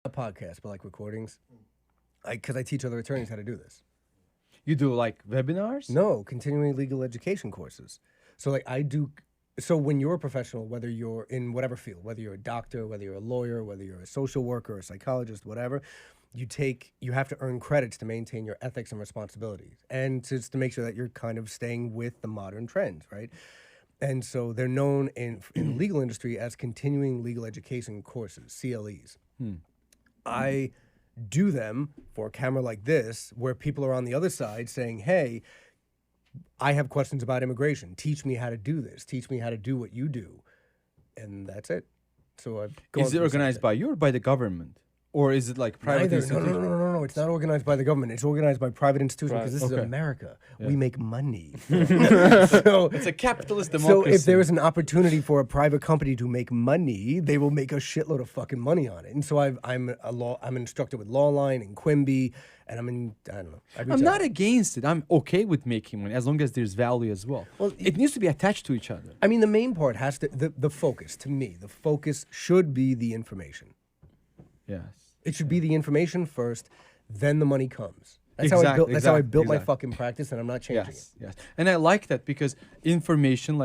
a podcast, but like recordings. Because I teach other attorneys how to do this. You do like webinars? No, continuing legal education courses. So like I do. So when you're a professional, whether you're in whatever field, whether you're a doctor, whether you're a lawyer, whether you're a social worker, a psychologist, whatever, you have to earn credits to maintain your ethics and responsibilities, and just to make sure that you're kind of staying with the modern trends, right? And so they're known in the legal industry as continuing legal education courses, CLEs. I do them for a camera like this, where people are on the other side saying, hey, I have questions about immigration. Teach me how to do this. Teach me how to do what you do. And that's it. So I've gone Is it through organized by you or by the government? Or is it like private Neither. institution? No. It's not organized by the government. It's organized by private institutions because this is Okay. America. Yeah. We make money. So It's a capitalist So democracy. if there is an opportunity for a private company to make money, they will make a shitload of fucking money on it. And so I'm an instructor with Lawline and Quimby, and I don't know. I'm not against it. I'm okay with making money as long as there's value as well. Well, it needs to be attached to each other. I mean, the main part has to the focus. To me, the focus should be the information. Yes. It should be the information first, then the money comes. That's Exactly, how I built my exactly. fucking practice, and I'm not changing it. Yes. And I like that because information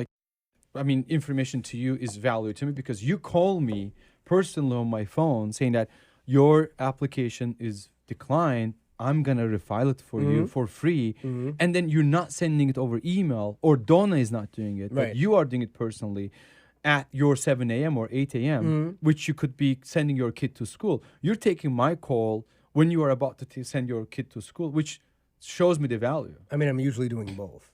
to you is value to me because you call me personally on my phone saying that your application is declined. I'm going to refile it for you for free. And then you're not sending it over email, or Donna is not doing it, Right. but you are doing it personally at your 7 a.m. or 8 a.m., which you could be sending your kid to school. You're taking my call when you are about to send your kid to school, which shows me the value. I mean, I'm usually doing both.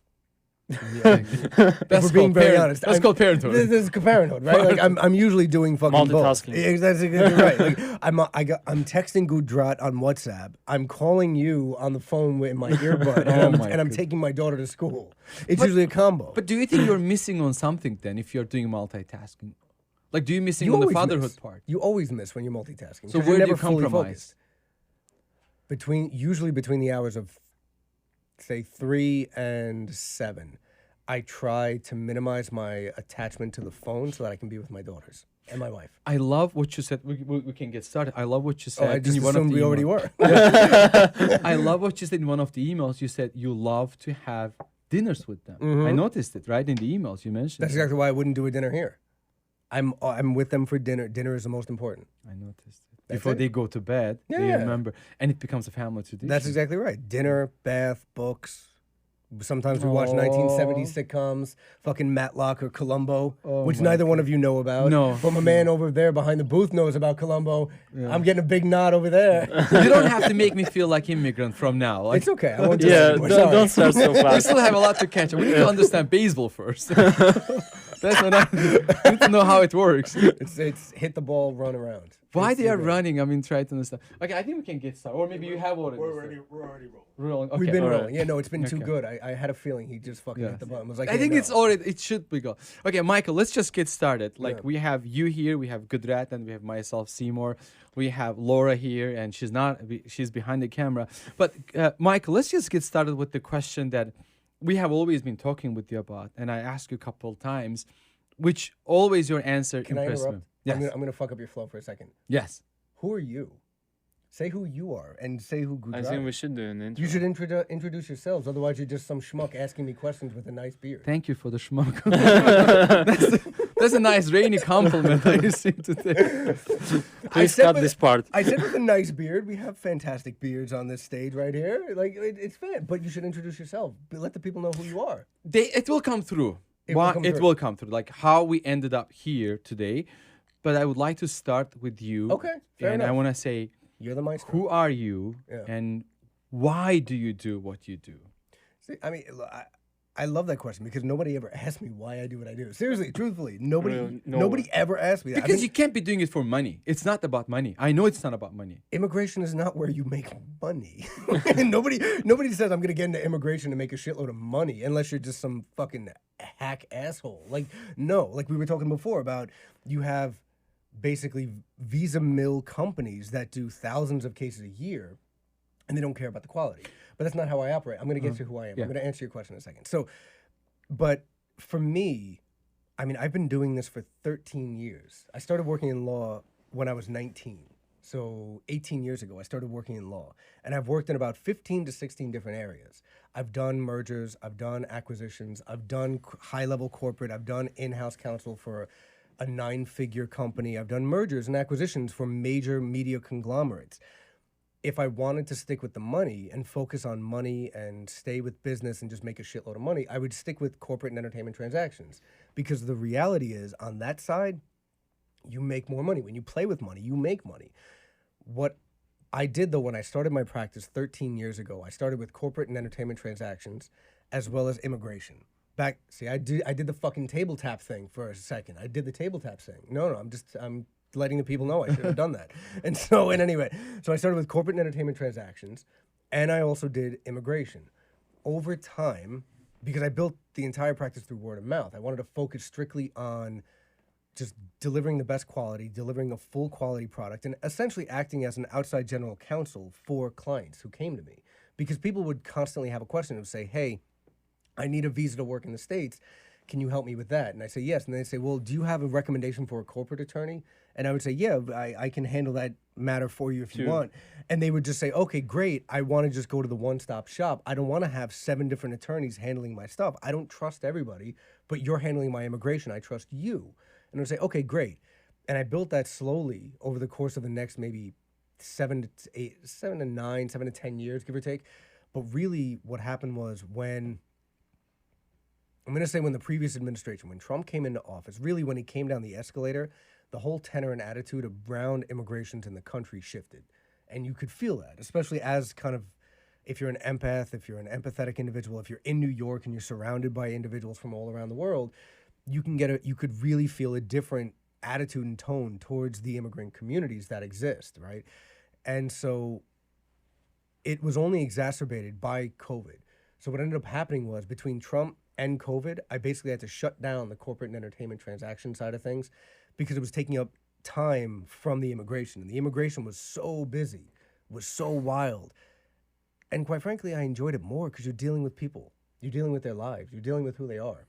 That's we're being very honest, That's called parenthood. This is parenthood, right? Like I'm usually doing fucking both. Multitasking. Yeah, that's exactly right. Like I'm texting Gudrat on WhatsApp. I'm calling you on the phone with my earbud, and I'm taking my daughter to school. It's usually a combo. But do you think you're missing on something then if you're doing multitasking? Like, do you missing You on the always fatherhood miss. part? You always miss when you're multitasking. So 'cause where you're do you never fully compromise? focused. Usually between the hours of, say, 3 and 7, I try to minimize my attachment to the phone so that I can be with my daughters and my wife. I love what you said. We can get started. I love what you said. I just in one of assumed the we already emails. were. I love what you said in one of the emails. You said you love to have dinners with them. I noticed it, right? In the emails you mentioned. That's exactly why I wouldn't do a dinner here. I'm with them for dinner. Dinner is the most important. I noticed it. That's Before it. they go to bed, they Yeah. remember. And it becomes a family tradition. That's exactly right. Dinner, bath, books. Sometimes we watch 1970s sitcoms, fucking Matlock or Columbo, which my neither one of you know about. No. But my man over there behind the booth knows about Columbo. I'm getting a big nod over there. You don't have to make me feel like immigrant from now. Like, It's okay. I won't do Yeah, that anymore. don't Sorry. start so we fast. still have a lot to catch up. We need to understand baseball first. That's what I need to know how it works. It's hit the ball, run around. Why It's they are the- running? I mean, try to understand. Okay, I think we can get started. Or maybe you have already. We're already rolling. rolling. Okay. We've been all right. rolling. Yeah, no, it's been too Okay. good. I had a feeling he just fucking hit the button. Was like, I think yeah, it's no. already. It should be go. Okay, Michael. Let's just get started. Like Yeah. we have you here, we have Gudrat, and we have myself, Seymour. We have Laura here, and she's not. She's behind the camera. But Michael, let's just get started with the question that we have always been talking with you about, and I asked you a couple of times, which always your answer Can I impressed me. interrupt? Yes. I'm gonna fuck up your flow for a second. Yes. Who are you? Say who you are and say who I Gudrat think we is. should do an intro. You should introduce yourselves. Otherwise, you're just some schmuck asking me questions with a nice beard. Thank you for the schmuck. that's a nice rainy compliment that you seem to take. Please said cut with- this part. I said with a nice beard. We have fantastic beards on this stage right here. Like it's fan, but you should introduce yourself. Let the people know who you are. It will come through. It will come through. will come through. Like how we ended up here today. But I would like to start with you. Okay, fair and I enough. want to say, You're the maestro. who are you Yeah. and why do you do what you do? See, I mean, look, I love that question because nobody ever asked me why I do what I do. Seriously, truthfully, nobody Really? No nobody one. ever asked me that. I Because think you can't be doing it for money. It's not about money. I know it's not about money. immigration is not where you make money. nobody says I'm gonna get into immigration to make a shitload of money unless you're just some fucking hack asshole. Like no, like we were talking before about you have basically visa mill companies that do thousands of cases a year and they don't care about the quality. But that's not how I operate. I'm going to get to who I am. Yeah. I'm going to answer your question in a second. So, but for me, I mean, I've been doing this for 13 years. I started working in law when I was 19. So 18 years ago, I started working in law, and I've worked in about 15 to 16 different areas. I've done mergers, I've done acquisitions, I've done high-level corporate, I've done in-house counsel for a nine-figure company. I've done mergers and acquisitions for major media conglomerates. If I wanted to stick with the money and focus on money and stay with business and just make a shitload of money, I would stick with corporate and entertainment transactions. Because the reality is, on that side, you make more money. When you play with money, you make money. What I did though when I started my practice 13 years ago, I started with corporate and entertainment transactions as well as immigration. I did the fucking table tap thing for a second. I did the table tap thing. No, I'm letting the people know I should have done that. And so, and anyway, so I started with corporate and entertainment transactions, and I also did immigration. Over time, because I built the entire practice through word of mouth, I wanted to focus strictly on just delivering the best quality, delivering a full quality product, and essentially acting as an outside general counsel for clients who came to me. Because people would constantly have a question and say, hey, I need a visa to work in the States. Can you help me with that? And I say, yes. And they'd say, well, do you have a recommendation for a corporate attorney? And I would say, yeah, I can handle that matter for you if you want. And they would just say, okay, great. I want to just go to the one-stop shop. I don't want to have 7 different attorneys handling my stuff. I don't trust everybody, but you're handling my immigration. I trust you. And I would say, okay, great. And I built that slowly over the course of the next maybe 7 to 9, 7 to 10 years, give or take. But really what happened was when the previous administration, when Trump came into office, really when he came down the escalator, the whole tenor and attitude around immigrations in the country shifted. And you could feel that, especially as kind of, if you're an empath, if you're an empathetic individual, if you're in New York and you're surrounded by individuals from all around the world, you could really feel a different attitude and tone towards the immigrant communities that exist, right? And so it was only exacerbated by COVID. So what ended up happening was between Trump and COVID, I basically had to shut down the corporate and entertainment transaction side of things because it was taking up time from the immigration. And the immigration was so busy, was so wild. And quite frankly, I enjoyed it more because you're dealing with people. You're dealing with their lives. You're dealing with who they are.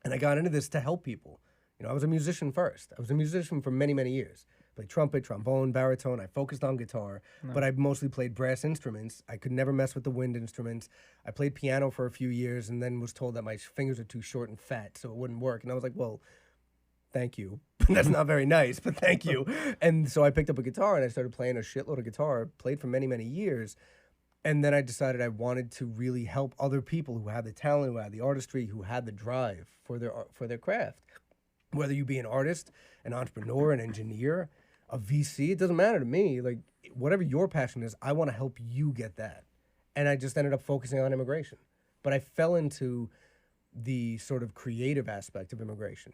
And I got into this to help people. I was a musician first. I was a musician for many, many years. Played trumpet, trombone, baritone. I focused on guitar, but I mostly played brass instruments. I could never mess with the wind instruments. I played piano for a few years and then was told that my fingers are too short and fat, so it wouldn't work. And I was like, well, thank you. That's not very nice, but thank you. And so I picked up a guitar and I started playing a shitload of guitar, played for many, many years. And then I decided I wanted to really help other people who had the talent, who had the artistry, who had the drive for their craft. Whether you be an artist, an entrepreneur, an engineer, a VC, it doesn't matter to me. Like, whatever your passion is, I want to help you get that. And I just ended up focusing on immigration. But I fell into the sort of creative aspect of immigration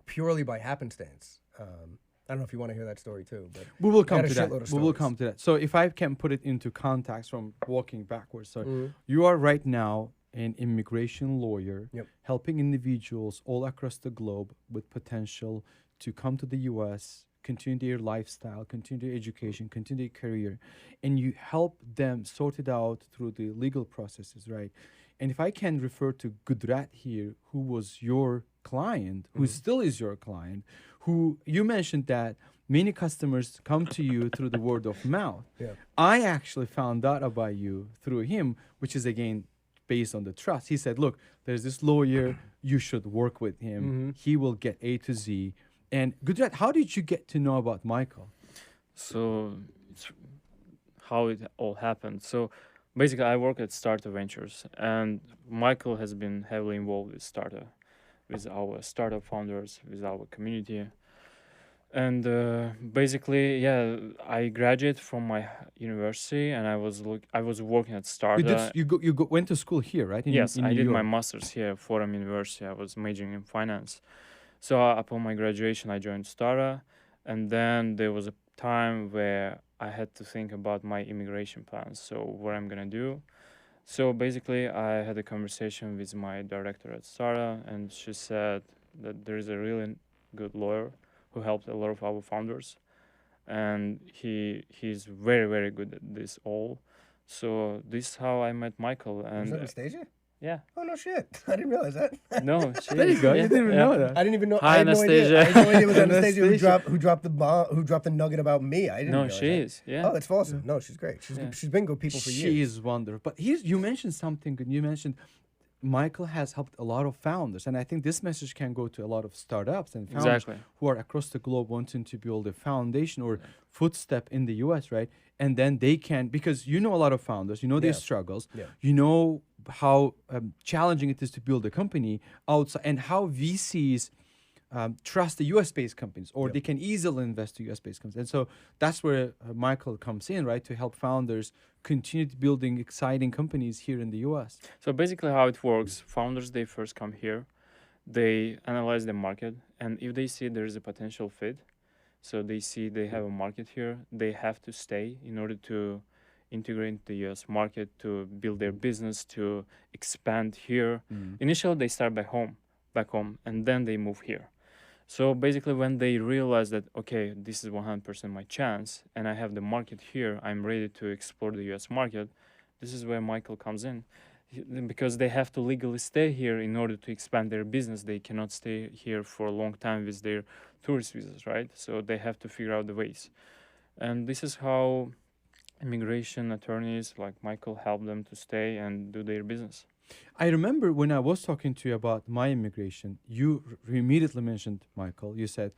purely by happenstance. I don't know if you want to hear that story too, but we will come to that. We will come to that. So if I can put it into context from walking backwards. So you are right now an immigration lawyer, helping individuals all across the globe with potential to come to the U.S., continue their lifestyle, continue their education, continue their career, and you help them sort it out through the legal processes, right? And if I can refer to Gudrat here, who was your client, who still is your client, who you mentioned that many customers come to you through the word of mouth. Yeah. I actually found out about you through him, which is again based on the trust. He said, look, there's this lawyer, you should work with him. He will get A to Z. And Gudrat, how did you get to know about Michael? So it's how it all happened. So basically I work at Startup Ventures, and Michael has been heavily involved with Startup, with our startup founders, with our community. And basically, I graduated from my university, and I was working at Startup. You went to school here, right? Yes, in I New did York. my master's here at Fordham University. I was majoring in finance. So upon my graduation, I joined Startup, and then there was a time where I had to think about my immigration plans. So what I'm gonna do. So basically, I had a conversation with my director at Startup, and she said that there is a really good lawyer who helped a lot of our founders, and he's very, very good at this all. So this is how I met Michael. And was that Anastasia? Yeah. Oh no shit! I didn't realize that. No, she There you is. go. Yeah, You didn't even yeah. know that. I didn't even know. Hi, I had no idea. Anastasia. I had no idea it was Anastasia Anastasia. who dropped the bomb, who dropped the nugget about me. I didn't No, realize she that. is. Yeah. Oh, that's awesome. No, she's great. Yeah. She's been good people for She years. is wonderful. But here's, you mentioned something good. You mentioned Michael has helped a lot of founders, and I think this message can go to a lot of startups and founders Exactly. who are across the globe wanting to build a foundation or footstep in the US, right? And then they can, because you know a lot of founders, you know their Yeah. struggles, Yeah. you know how challenging it is to build a company outside, and how VCs trust the US-based companies, or Yep. they can easily invest to US-based companies. And so that's where Michael comes in, right, to help founders continue to building exciting companies here in the US. So basically, how it works: founders, they first come here, they analyze the market, and if they see there is a potential fit, so they see they have a market here, they have to stay in order to integrate the US market, to build their business, to expand here. Initially, they start back home, and then they move here. So basically, when they realize that, okay, this is 100% my chance, and I have the market here, I'm ready to explore the US market, this is where Michael comes in. Because they have to legally stay here in order to expand their business. They cannot stay here for a long time with their tourist visas, right? So they have to figure out the ways. And this is how immigration attorneys like Michael help them to stay and do their business. I remember when I was talking to you about my immigration, you immediately mentioned Michael. You said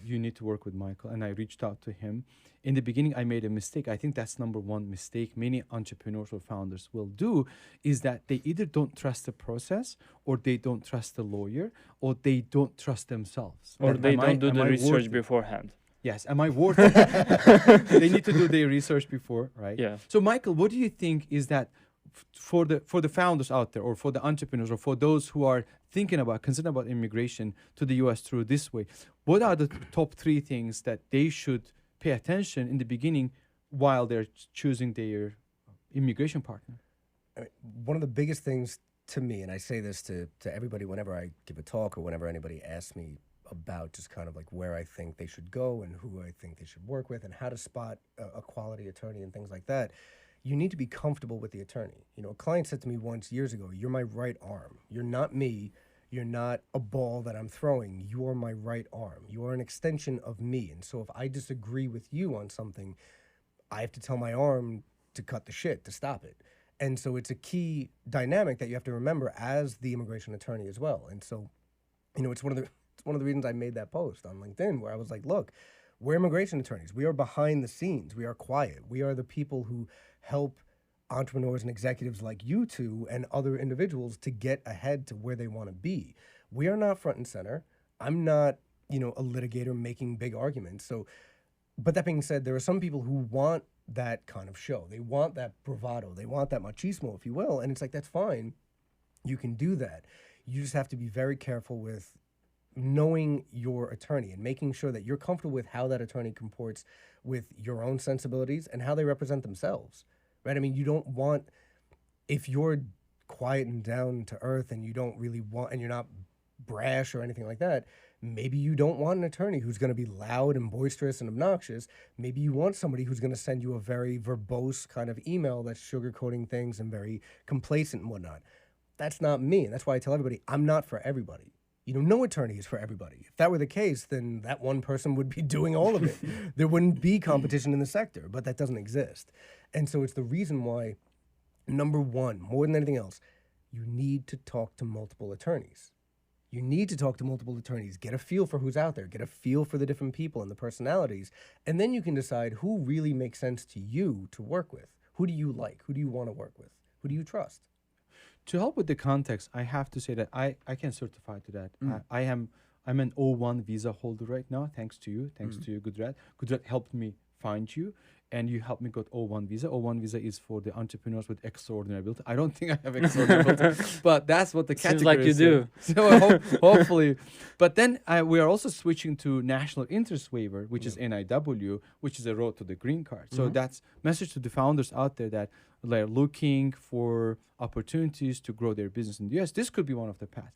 you need to work with Michael, and I reached out to him. In the beginning, I made a mistake. I think that's number one mistake many entrepreneurs or founders will do, is that they either don't trust the process, or they don't trust the lawyer, or they don't trust themselves. Or That they am I- don't do am the I research worth it? beforehand. Yes, am I worth it? They need to do their research before, right? Yeah. So, Michael, what do you think is that for the founders out there, or for the entrepreneurs, or for those who are thinking about, considering about immigration to the US through this way, what are the top 3 things that they should pay attention in the beginning while they're choosing their immigration partner? I mean, one of the biggest things to me, and I say this to everybody whenever I give a talk or whenever anybody asks me about just kind of like where I think they should go and who I think they should work with and how to spot a quality attorney and things like that, you need to be comfortable with the attorney. You know, a client said to me once years ago, "You're my right arm. You're not me. You're not a ball that I'm throwing. You're my right arm. You are an extension of me. And so if I disagree with you on something, I have to tell my arm to cut the shit, to stop it." And so it's a key dynamic that you have to remember as the immigration attorney as well. And so, you know, it's one of the reasons I made that post on LinkedIn, where I was like, look, we're immigration attorneys. We are behind the scenes. We are quiet. We are the people who help entrepreneurs and executives like you two and other individuals to get ahead to where they want to be. We are not front and center. I'm not, you know, a litigator making big arguments. So, but that being said, there are some people who want that kind of show. They want that bravado. They want that machismo, if you will. And it's like, that's fine. You can do that. You just have to be very careful with knowing your attorney and making sure that you're comfortable with how that attorney comports with your own sensibilities and how they represent themselves, right? I mean, you don't want, if you're quiet and down to earth and you don't really want, and you're not brash or anything like that, maybe you don't want an attorney who's going to be loud and boisterous and obnoxious. Maybe you want somebody who's going to send you a very verbose kind of email that's sugarcoating things and very complacent and whatnot. That's not me. And that's why I tell everybody, I'm not for everybody. You know, no attorney is for everybody. If that were the case, then that one person would be doing all of it. There wouldn't be competition in the sector, but that doesn't exist. And so it's the reason why, number one, more than anything else, you need to talk to multiple attorneys. You need to talk to multiple attorneys, get a feel for who's out there, get a feel for the different people and the personalities, and then you can decide who really makes sense to you to work with. Who do you like? Who do you want to work with? Who do you trust? To help with the context, I have to say that I can certify to that. I'm an O1 visa holder right now, thanks to you, thanks to you, Gudrat. Gudrat helped me find you, and you helped me get O1 visa. O1 visa is for the entrepreneurs with extraordinary ability. I don't think I have extraordinary ability, but that's what the category Seems like you is. do. So hopefully. But then we are also switching to national interest waiver, which is NIW, which is a road to the green card. So that's message to the founders out there that they're looking for opportunities to grow their business in the US. This could be one of the paths.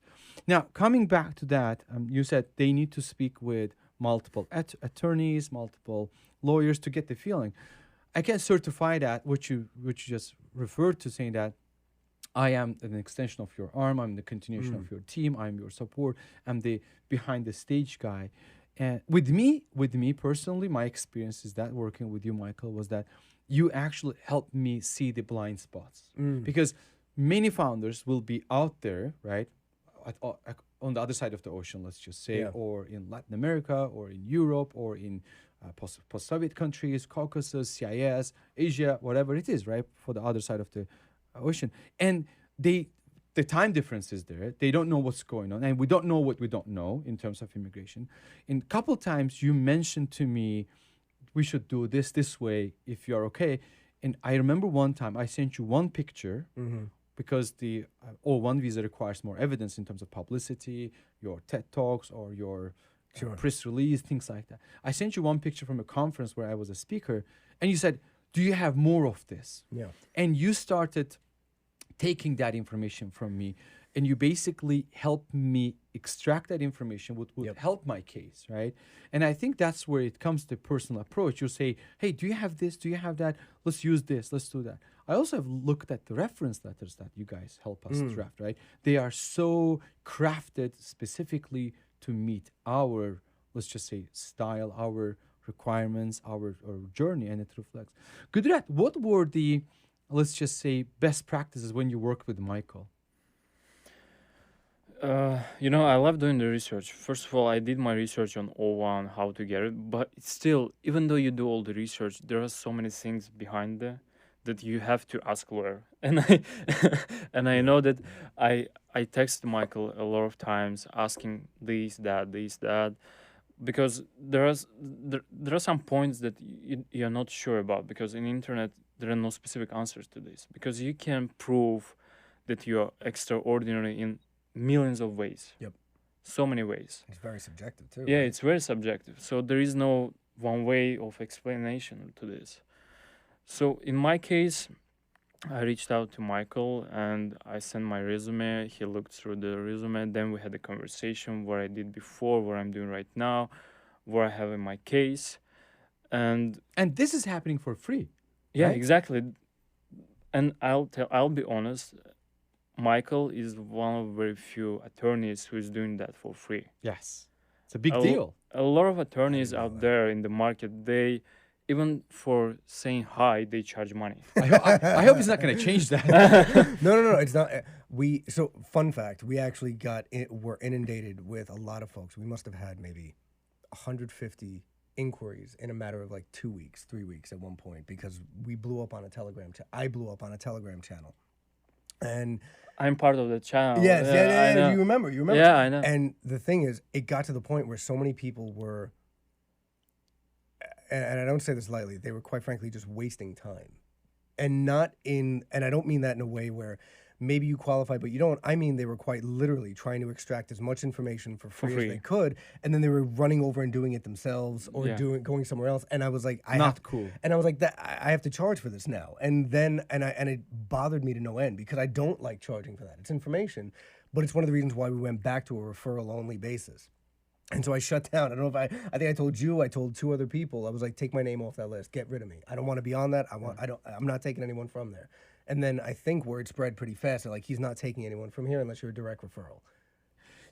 Now, coming back to that, you said they need to speak with multiple attorneys, multiple lawyers to get the feeling. I can certify that, which you just referred to, saying that I am an extension of your arm. I'm the continuation Mm. of your team. I'm your support. I'm the behind the stage guy. And with me personally, my experience is that working with you, Michael, was that you actually helped me see the blind spots. Mm. Because many founders will be out there, right, on the other side of the ocean, let's just say, Yeah. or in Latin America, or in Europe, or in post-Soviet countries, Caucasus, CIS, Asia, whatever it is, right, for the other side of the ocean, and they the time difference is there. They don't know what's going on, and we don't know what we don't know in terms of immigration. In a couple times, you mentioned to me, we should do this way if you're okay. And I remember one time I sent you one picture Mm-hmm. because the O1 visa requires more evidence in terms of publicity, your TED Talks or your Sure. press release, things like that. I sent you one picture from a conference where I was a speaker, and you said, "Do you have more of this?" Yeah. And you started taking that information from me, and you basically helped me extract that information, would Yep. help my case, right? And I think that's where it comes to personal approach. You'll say, "Hey, do you have this? Do you have that? Let's use this. Let's do that." I also have looked at the reference letters that you guys help us draft, right? They are so crafted specifically to meet our, let's just say, style, our requirements, our journey, and it reflects. Gudrat, what were the, let's just say, best practices when you worked with Michael? I love doing the research. First of all, I did my research on O1, how to get it, but it's still, even though you do all the research, there are so many things behind there that you have to ask lawyer. And I know that I text Michael a lot of times asking this, that, because there are some points that you're not sure about, because in internet there are no specific answers to this, because you can prove that you are extraordinary in millions of ways. Yep. So many ways. It's very subjective too. Yeah, right? it's very subjective. So there is no one way of explanation to this. So in my case, I reached out to Michael and I sent my resume. He looked through the resume. Then we had a conversation, what I did before, what I'm doing right now, what I have in my case. And this is happening for free. yeah, Right? exactly. And I'll be honest, Michael is one of very few attorneys who is doing that for free. Yes. It's a big A- deal. A lot of attorneys know out that. there in the market, they even for saying hi, they charge money. I hope he's not going to change that. No. It's not. So fun fact: we actually were inundated with a lot of folks. We must have had maybe 150 inquiries in a matter of like 2 weeks, 3 weeks at one point, because we blew up on a Telegram. I blew up on a Telegram channel, and I'm part of the channel. yes, I yeah. know. You remember? Yeah, I know. And the thing is, it got to the point where so many people were, and I don't say this lightly, they were quite frankly just wasting time. And I don't mean that in a way where maybe you qualify, but you don't. I mean, they were quite literally trying to extract as much information for free as free. they could. And then they were running over and doing it themselves or Yeah. going somewhere else. And I was like, Not cool. And I was like, I have to charge for this now. And then, and it bothered me to no end because I don't like charging for that. It's information, but it's one of the reasons why we went back to a referral only basis. And so I shut down. I don't know if I think I told you, I told 2 other people. I was like, take my name off that list. Get rid of me. I don't want to be on that. I'm not taking anyone from there. And then I think word spread pretty fast. They're like, he's not taking anyone from here unless you're a direct referral.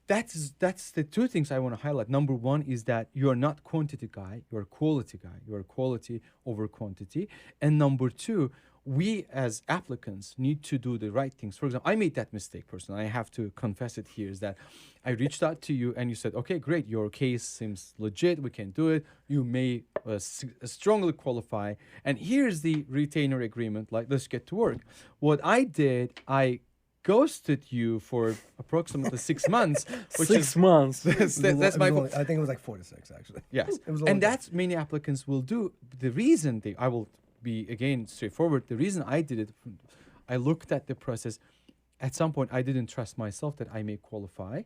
That's the 2 things I want to highlight. Number 1 is that you are not quantity guy, you're a quality guy. You're quality over quantity. And number 2, we as applicants need to do the right things. For example, I made that mistake personally. I have to confess it here, is that I reached out to you and you said, okay, great, your case seems legit, we can do it. You may strongly qualify. And here's the retainer agreement, like, let's get to work. What I did, I ghosted you for approximately 6 months. Which 6 months. that's my fault. I think it was like 4 to 6 actually. Yes, It was a long and time. that's many applicants will do. The reason I will be again straightforward. The reason I did it, I looked at the process. At some point, I didn't trust myself that I may qualify,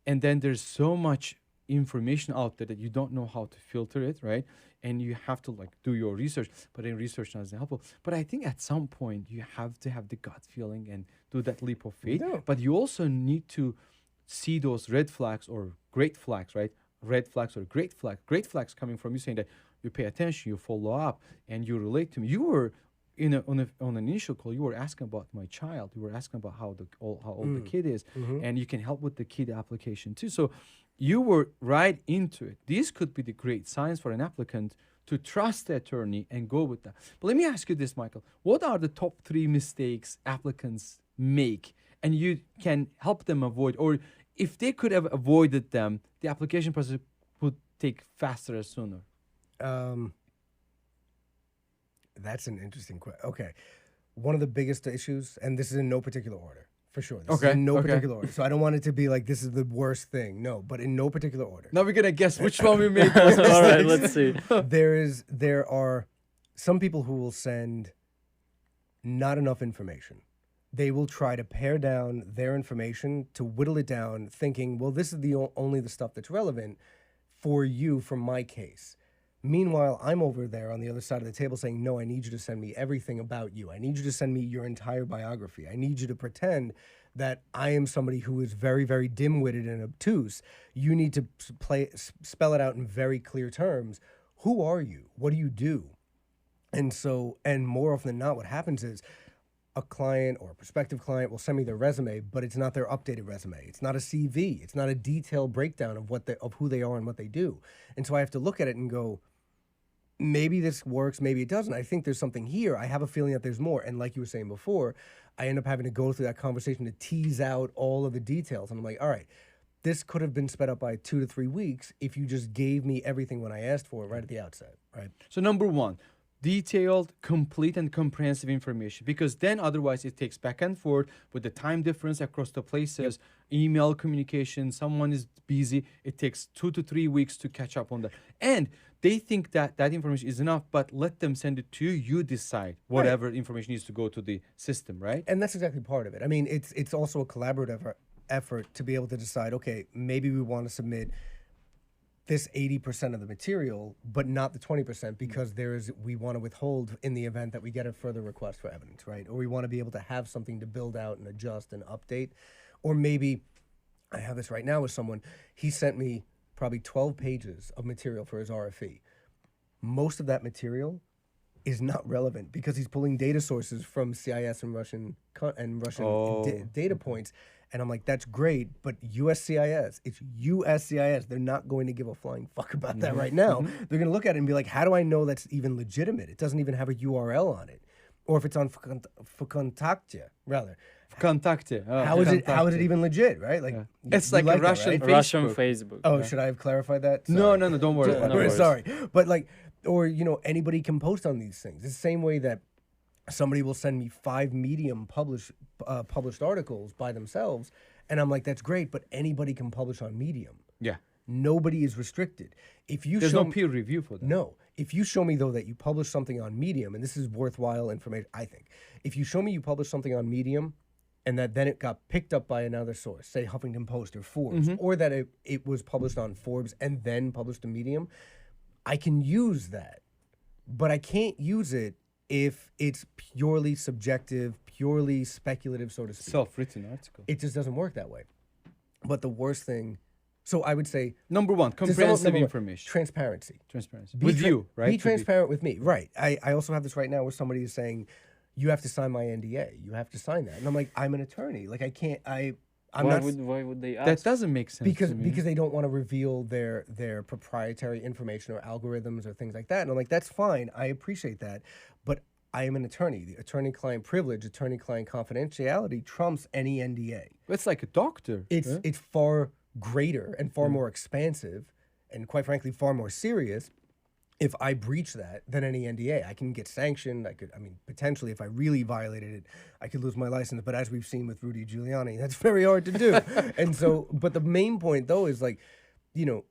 and then there's so much information out there that you don't know how to filter it, right? And you have to like do your research, but in research doesn't helpful. But I think at some point you have to have the gut feeling and do that leap of faith. do. But you also need to see those red flags or great flags, right? Red flags or great flags. Great flags coming from you saying that you pay attention, you follow up, and you relate to me. You were on an initial call, you were asking about my child. You were asking about how old the kid is, and you can help with the kid application too. So you were right into it. This could be the great signs for an applicant to trust the attorney and go with that. But let me ask you this, Michael. What are the top 3 mistakes applicants make, and you can help them avoid, or if they could have avoided them, the application process would take faster or sooner? That's an interesting question. Okay. One of the biggest issues, and this is in no particular order, for sure. This Okay, is in no okay. particular order. So I don't want it to be like this is the worst thing. No, but in no particular order. Now we're gonna guess which one we made. All right, let's see. There are some people who will send not enough information. They will try to pare down their information to whittle it down, thinking, well, this is only the stuff that's relevant for you from my case. Meanwhile, I'm over there on the other side of the table saying, no, I need you to send me everything about you. I need you to send me your entire biography. I need you to pretend that I am somebody who is very, very dim-witted and obtuse. You need to spell it out in very clear terms. Who are you? What do you do? And more often than not, what happens is a client or a prospective client will send me their resume, but it's not their updated resume. It's not a CV. It's not a detailed breakdown of who they are and what they do. And so I have to look at it and go, maybe this works, maybe it doesn't. I think there's something here. I have a feeling that there's more. And like you were saying before, I end up having to go through that conversation to tease out all of the details. And I'm like, all right, this could have been sped up by 2 to 3 weeks if you just gave me everything when I asked for it right at the outset, right? So number 1, detailed, complete, and comprehensive information, because then otherwise it takes back and forth with the time difference across the places, email communication, someone is busy, it takes 2 to 3 weeks to catch up on that. And they think that that information is enough, but let them send it to you, you decide whatever information needs to go to the system, right? And that's exactly part of it. I mean, it's also a collaborative effort to be able to decide, okay, maybe we want to submit this 80% of the material, but not the 20% because we want to withhold in the event that we get a further request for evidence, right? Or we want to be able to have something to build out and adjust and update. Or maybe, I have this right now with someone, he sent me probably 12 pages of material for his RFE. Most of that material is not relevant because he's pulling data sources from CIS and Russian data points. And I'm like, that's great, but USCIS, it's USCIS. They're not going to give a flying fuck about that right now. They're going to look at it and be like, how do I know that's even legitimate? It doesn't even have a URL on it. Or if it's on Vkontakte, rather. Vkontakte. How is it even legit, right? Like it's like a Russian that, right? Russian Facebook. Oh, should I have clarified that? No, don't worry. No worries. Sorry. But like, or, anybody can post on these things. It's the same way that somebody will send me 5 Medium published articles by themselves, and I'm like, that's great, but anybody can publish on Medium. Yeah. Nobody is restricted. There's no peer review for that. No. If you show me, though, that you publish something on Medium, and this is worthwhile information, I think. If you show me you publish something on Medium, and that then it got picked up by another source, say Huffington Post or Forbes, or that it was published on Forbes and then published to Medium, I can use that. But I can't use it if it's purely subjective, purely speculative, so to speak. Self-written article. It just doesn't work that way. But the worst thing, so I would say... Number 1, comprehensive information. Transparency. Transparency. With you, right? Be transparent with me, right. I also have this right now where somebody is saying, you have to sign my NDA. You have to sign that. And I'm like, I'm an attorney. Like, I can't... Why would they ask? That doesn't make sense because to me. because they don't want to reveal their proprietary information or algorithms or things like that. And I'm like, that's fine. I appreciate that. But I am an attorney. The attorney-client privilege, attorney-client confidentiality trumps any NDA. It's like a doctor. It's far greater and far more expansive and, quite frankly, far more serious if I breach that than any NDA. I can get sanctioned. Potentially, if I really violated it, I could lose my license. But as we've seen with Rudy Giuliani, that's very hard to do. And so, but the main point, though, is like, you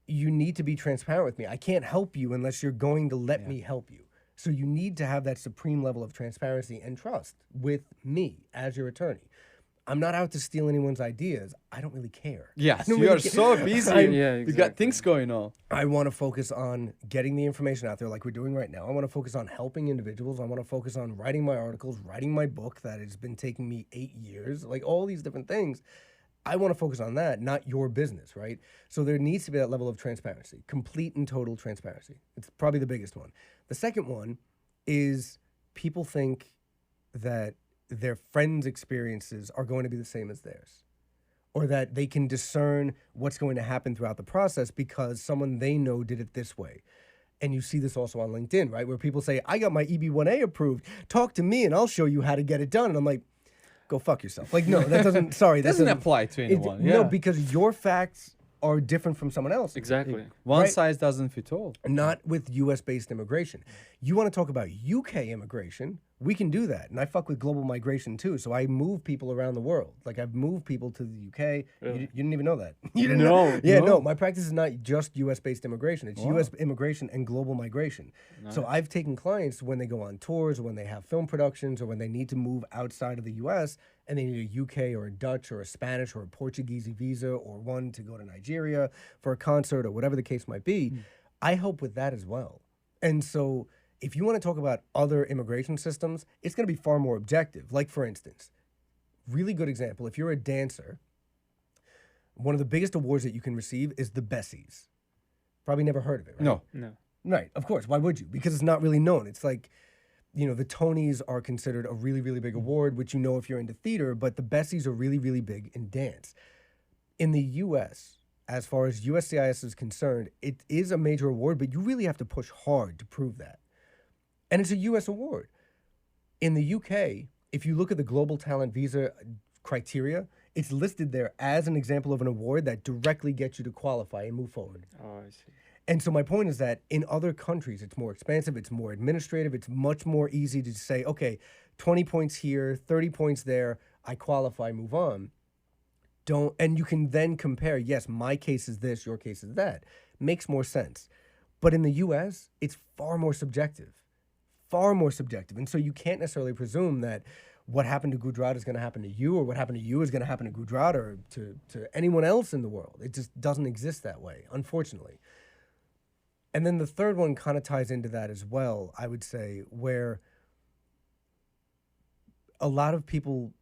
need to be transparent with me. I can't help you unless you're going to let me help you. So you need to have that supreme level of transparency and trust with me as your attorney. I'm not out to steal anyone's ideas. I don't really care. Yes, you are so busy. You got things going on. I want to focus on getting the information out there like we're doing right now. I want to focus on helping individuals. I want to focus on writing my articles, writing my book that has been taking me 8 years, like all these different things. I want to focus on that, not your business, right? So there needs to be that level of transparency, complete and total transparency. It's probably the biggest one. The second one is people think that their friends' experiences are going to be the same as theirs, or that they can discern what's going to happen throughout the process because someone they know did it this way. And you see this also on LinkedIn, right? Where people say, I got my EB1A approved. Talk to me and I'll show you how to get it done. And I'm like, go fuck yourself. Like, no, that doesn't, sorry. That Doesn't apply to anyone. Yeah. No, because your facts are different from someone else. Exactly. One Right. size doesn't fit all. Not with US-based immigration. You want to talk about UK immigration, we can do that. And I fuck with global migration too. So I move people around the world. Like I've moved people to the UK. Really? You didn't even know that. You didn't No. know? Yeah, No. no. My practice is not just US-based immigration. It's Wow. US immigration and global migration. So I've taken clients when they go on tours or when they have film productions or when they need to move outside of the US and they need a UK or a Dutch or a Spanish or a Portuguese visa or one to go to Nigeria for a concert or whatever the case might be. I help with that as well. And so if you want to talk about other immigration systems, it's going to be far more objective. Like, for instance, really good example, if you're a dancer, one of the biggest awards that you can receive is the Bessies. Probably never heard of it, right? No. No. Right, of course. Why would you? Because it's not really known. It's like, you know, the Tonys are considered a really, really big award, which you know if you're into theater, but the Bessies are really, really big in dance. In the U.S., as far as USCIS is concerned, it is a major award, but you really have to push hard to prove that. And it's a U.S. award. In the UK, if you look at the Global Talent Visa criteria, it's listed there as an example of an award that directly gets you to qualify and move forward. Oh, I see. And so my point is that in other countries, it's more expansive, it's more administrative, it's much more easy to say, okay, 20 points here, 30 points there, I qualify, move on. And you can then compare, yes, my case is this, your case is that. Makes more sense. But in the US, it's far more subjective. Far more subjective. And so you can't necessarily presume that what happened to Gujarat is going to happen to you, or what happened to you is going to happen to Gujarat or to anyone else in the world. It just doesn't exist that way, unfortunately. And then the third one kind of ties into that as well, I would say, where a lot of people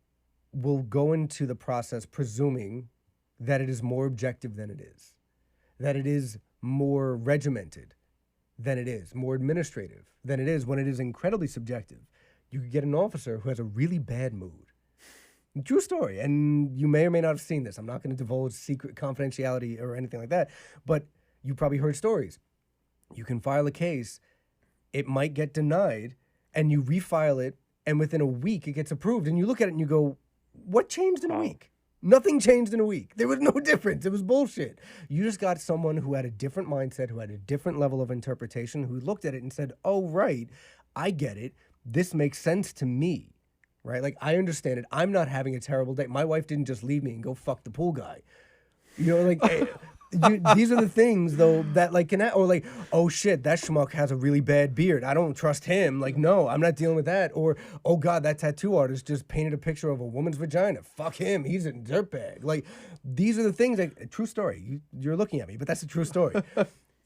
will go into the process presuming that it is more objective than it is, that it is more regimented than it is, more administrative than it is, when it is incredibly subjective. You could get an officer who has a really bad mood. True story. And you may or may not have seen this. I'm not going to divulge secret confidentiality or anything like that, but you probably heard stories. You can file a case, it might get denied, and you refile it, and within a week it gets approved. And you look at it and you go, what changed in a week? Nothing changed in a week. There was no difference. It was bullshit. You just got someone who had a different mindset, who had a different level of interpretation, who looked at it and said, oh, right, I get it. This makes sense to me, right? Like, I understand it. I'm not having a terrible day. My wife didn't just leave me and go fuck the pool guy. You know, like, these are the things, though, that, like, or like, oh, shit, that schmuck has a really bad beard. I don't trust him. Like, no, I'm not dealing with that. Or, oh, God, that tattoo artist just painted a picture of a woman's vagina. Fuck him. He's a dirtbag. Like, these are the things that, true story. You're looking at me, but that's a true story.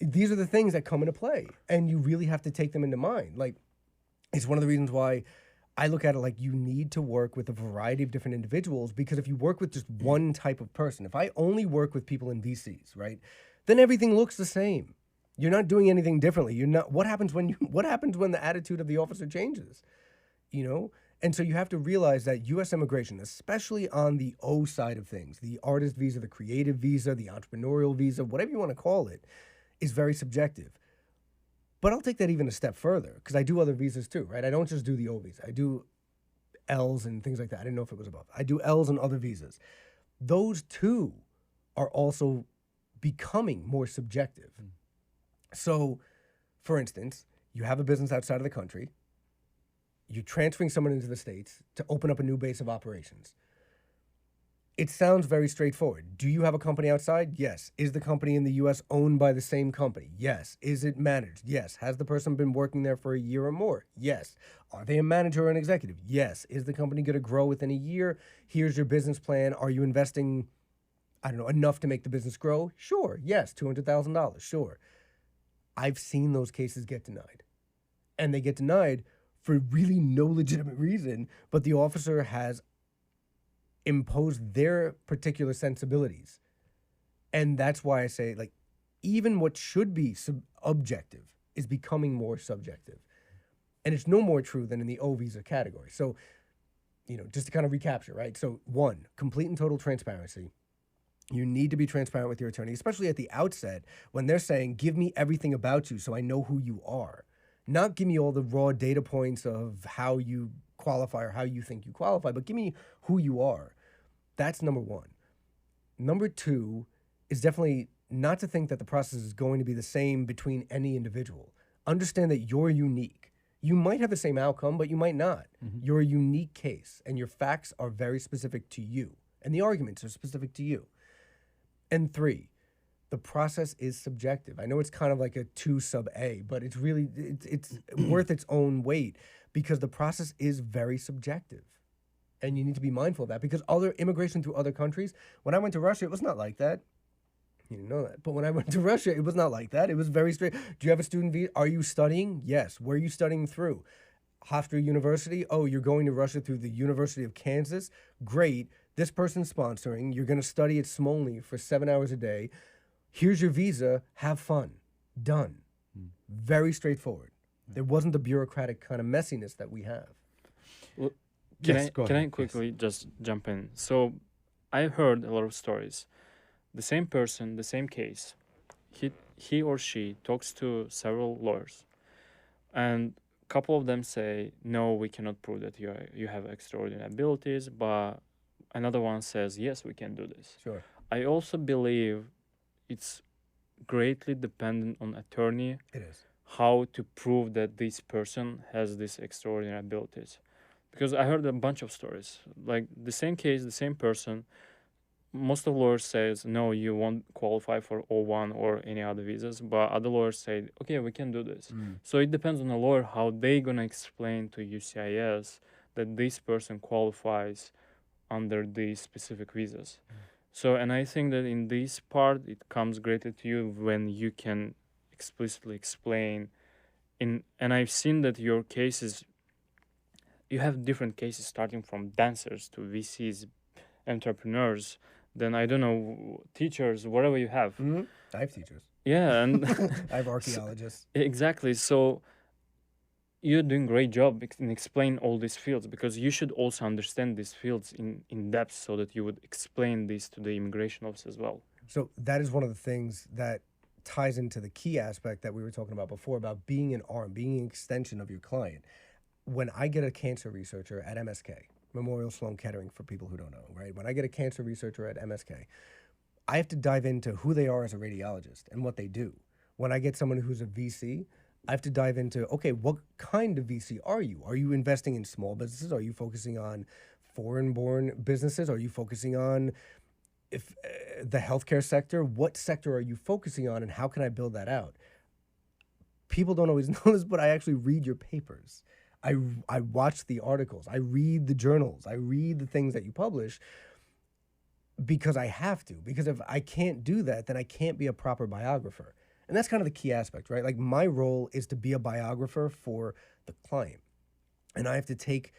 These are the things that come into play, and you really have to take them into mind. Like, it's one of the reasons why I look at it like you need to work with a variety of different individuals, because if you work with just one type of person, if I only work with people in VCs, right, then everything looks the same. You're not doing anything differently. You're not. What happens when the attitude of the officer changes? You know? And so you have to realize that U.S. immigration, especially on the O side of things, the artist visa, the creative visa, the entrepreneurial visa, whatever you want to call it, is very subjective. But I'll take that even a step further, because I do other visas too, right? I don't just do the O visa. I do L's and things like that. I didn't know if it was above. I do L's and other visas. Those two are also becoming more subjective. So, for instance, you have a business outside of the country. You're transferring someone into the States to open up a new base of operations. It sounds very straightforward. Do you have a company outside? Yes. Is the company in the U.S. owned by the same company? Yes. Is it managed? Yes. Has the person been working there for a year or more? Yes. Are they a manager or an executive? Yes. Is the company going to grow within a year? Here's your business plan. Are you investing, I don't know, enough to make the business grow? Sure. Yes. $200,000. Sure. I've seen those cases get denied. And they get denied for really no legitimate reason, but the officer has impose their particular sensibilities. And that's why I say, like, even what should be objective is becoming more subjective. And it's no more true than in the O visa category. So, just to kind of recapture, right? So, one, complete and total transparency. You need to be transparent with your attorney, especially at the outset when they're saying, give me everything about you so I know who you are. Not give me all the raw data points of how you qualify or how you think you qualify, but give me who you are. That's number one. Number two is definitely not to think that the process is going to be the same between any individual. Understand that you're unique. You might have the same outcome, but you might not. You're a unique case, and your facts are very specific to you, and the arguments are specific to you. And three, the process is subjective. I know it's kind of like a 2 sub A, but it's really, it's worth its own weight because the process is very subjective. And you need to be mindful of that because other immigration through other countries, when I went to Russia, it was not like that. You didn't know that. But when I went to Russia, it was not like that. It was very straight. Do you have a student visa? Are you studying? Yes. Where are you studying through? Hofstra University? Oh, you're going to Russia through the University of Kansas? Great. This person's sponsoring. You're going to study at Smolny for 7 hours a day. Here's your visa. Have fun. Done. Very straightforward. There wasn't the bureaucratic kind of messiness that we have. Well, Yes, go can I ahead, quickly just jump in? So I heard a lot of stories. The same person, the same case, he or she talks to several lawyers, and a couple of them say, no, we cannot prove that you have extraordinary abilities, but another one says, yes, we can do this. Sure. I also believe it's greatly dependent on attorney It is. how to prove that this person has these extraordinary abilities. Because I heard a bunch of stories, like the same case, the same person. Most of lawyers says, no, you won't qualify for O1 or any other visas, but other lawyers say, okay, we can do this. So it depends on the lawyer how they gonna explain to UCIS that this person qualifies under these specific visas. So, and I think that in this part, it comes greatly to you when you can explicitly explain and I've seen that your cases, you have different cases starting from dancers to VCs, entrepreneurs, then I don't know, teachers, whatever you have. I have teachers. Yeah, and I have archaeologists. exactly. So you're doing great job in explain all these fields because you should also understand these fields in depth so that you would explain this to the immigration office as well. So that is one of the things that ties into the key aspect that we were talking about before about being an arm, being an extension of your client. When I get a cancer researcher at MSK, Memorial Sloan Kettering for people who don't know, right? When I get a cancer researcher at MSK, I have to dive into who they are as a radiologist and what they do. When I get someone who's a VC, I have to dive into, okay, what kind of VC are you? Are you investing in small businesses? Are you focusing on foreign-born businesses? Are you focusing on the healthcare sector? What sector are you focusing on and how can I build that out? People don't always know this, but I actually read your papers. I watch the articles. I read the journals. I read the things that you publish because I have to. Because if I can't do that, then I can't be a proper biographer. And that's kind of the key aspect, right? Like my role is to be a biographer for the client. And I have to take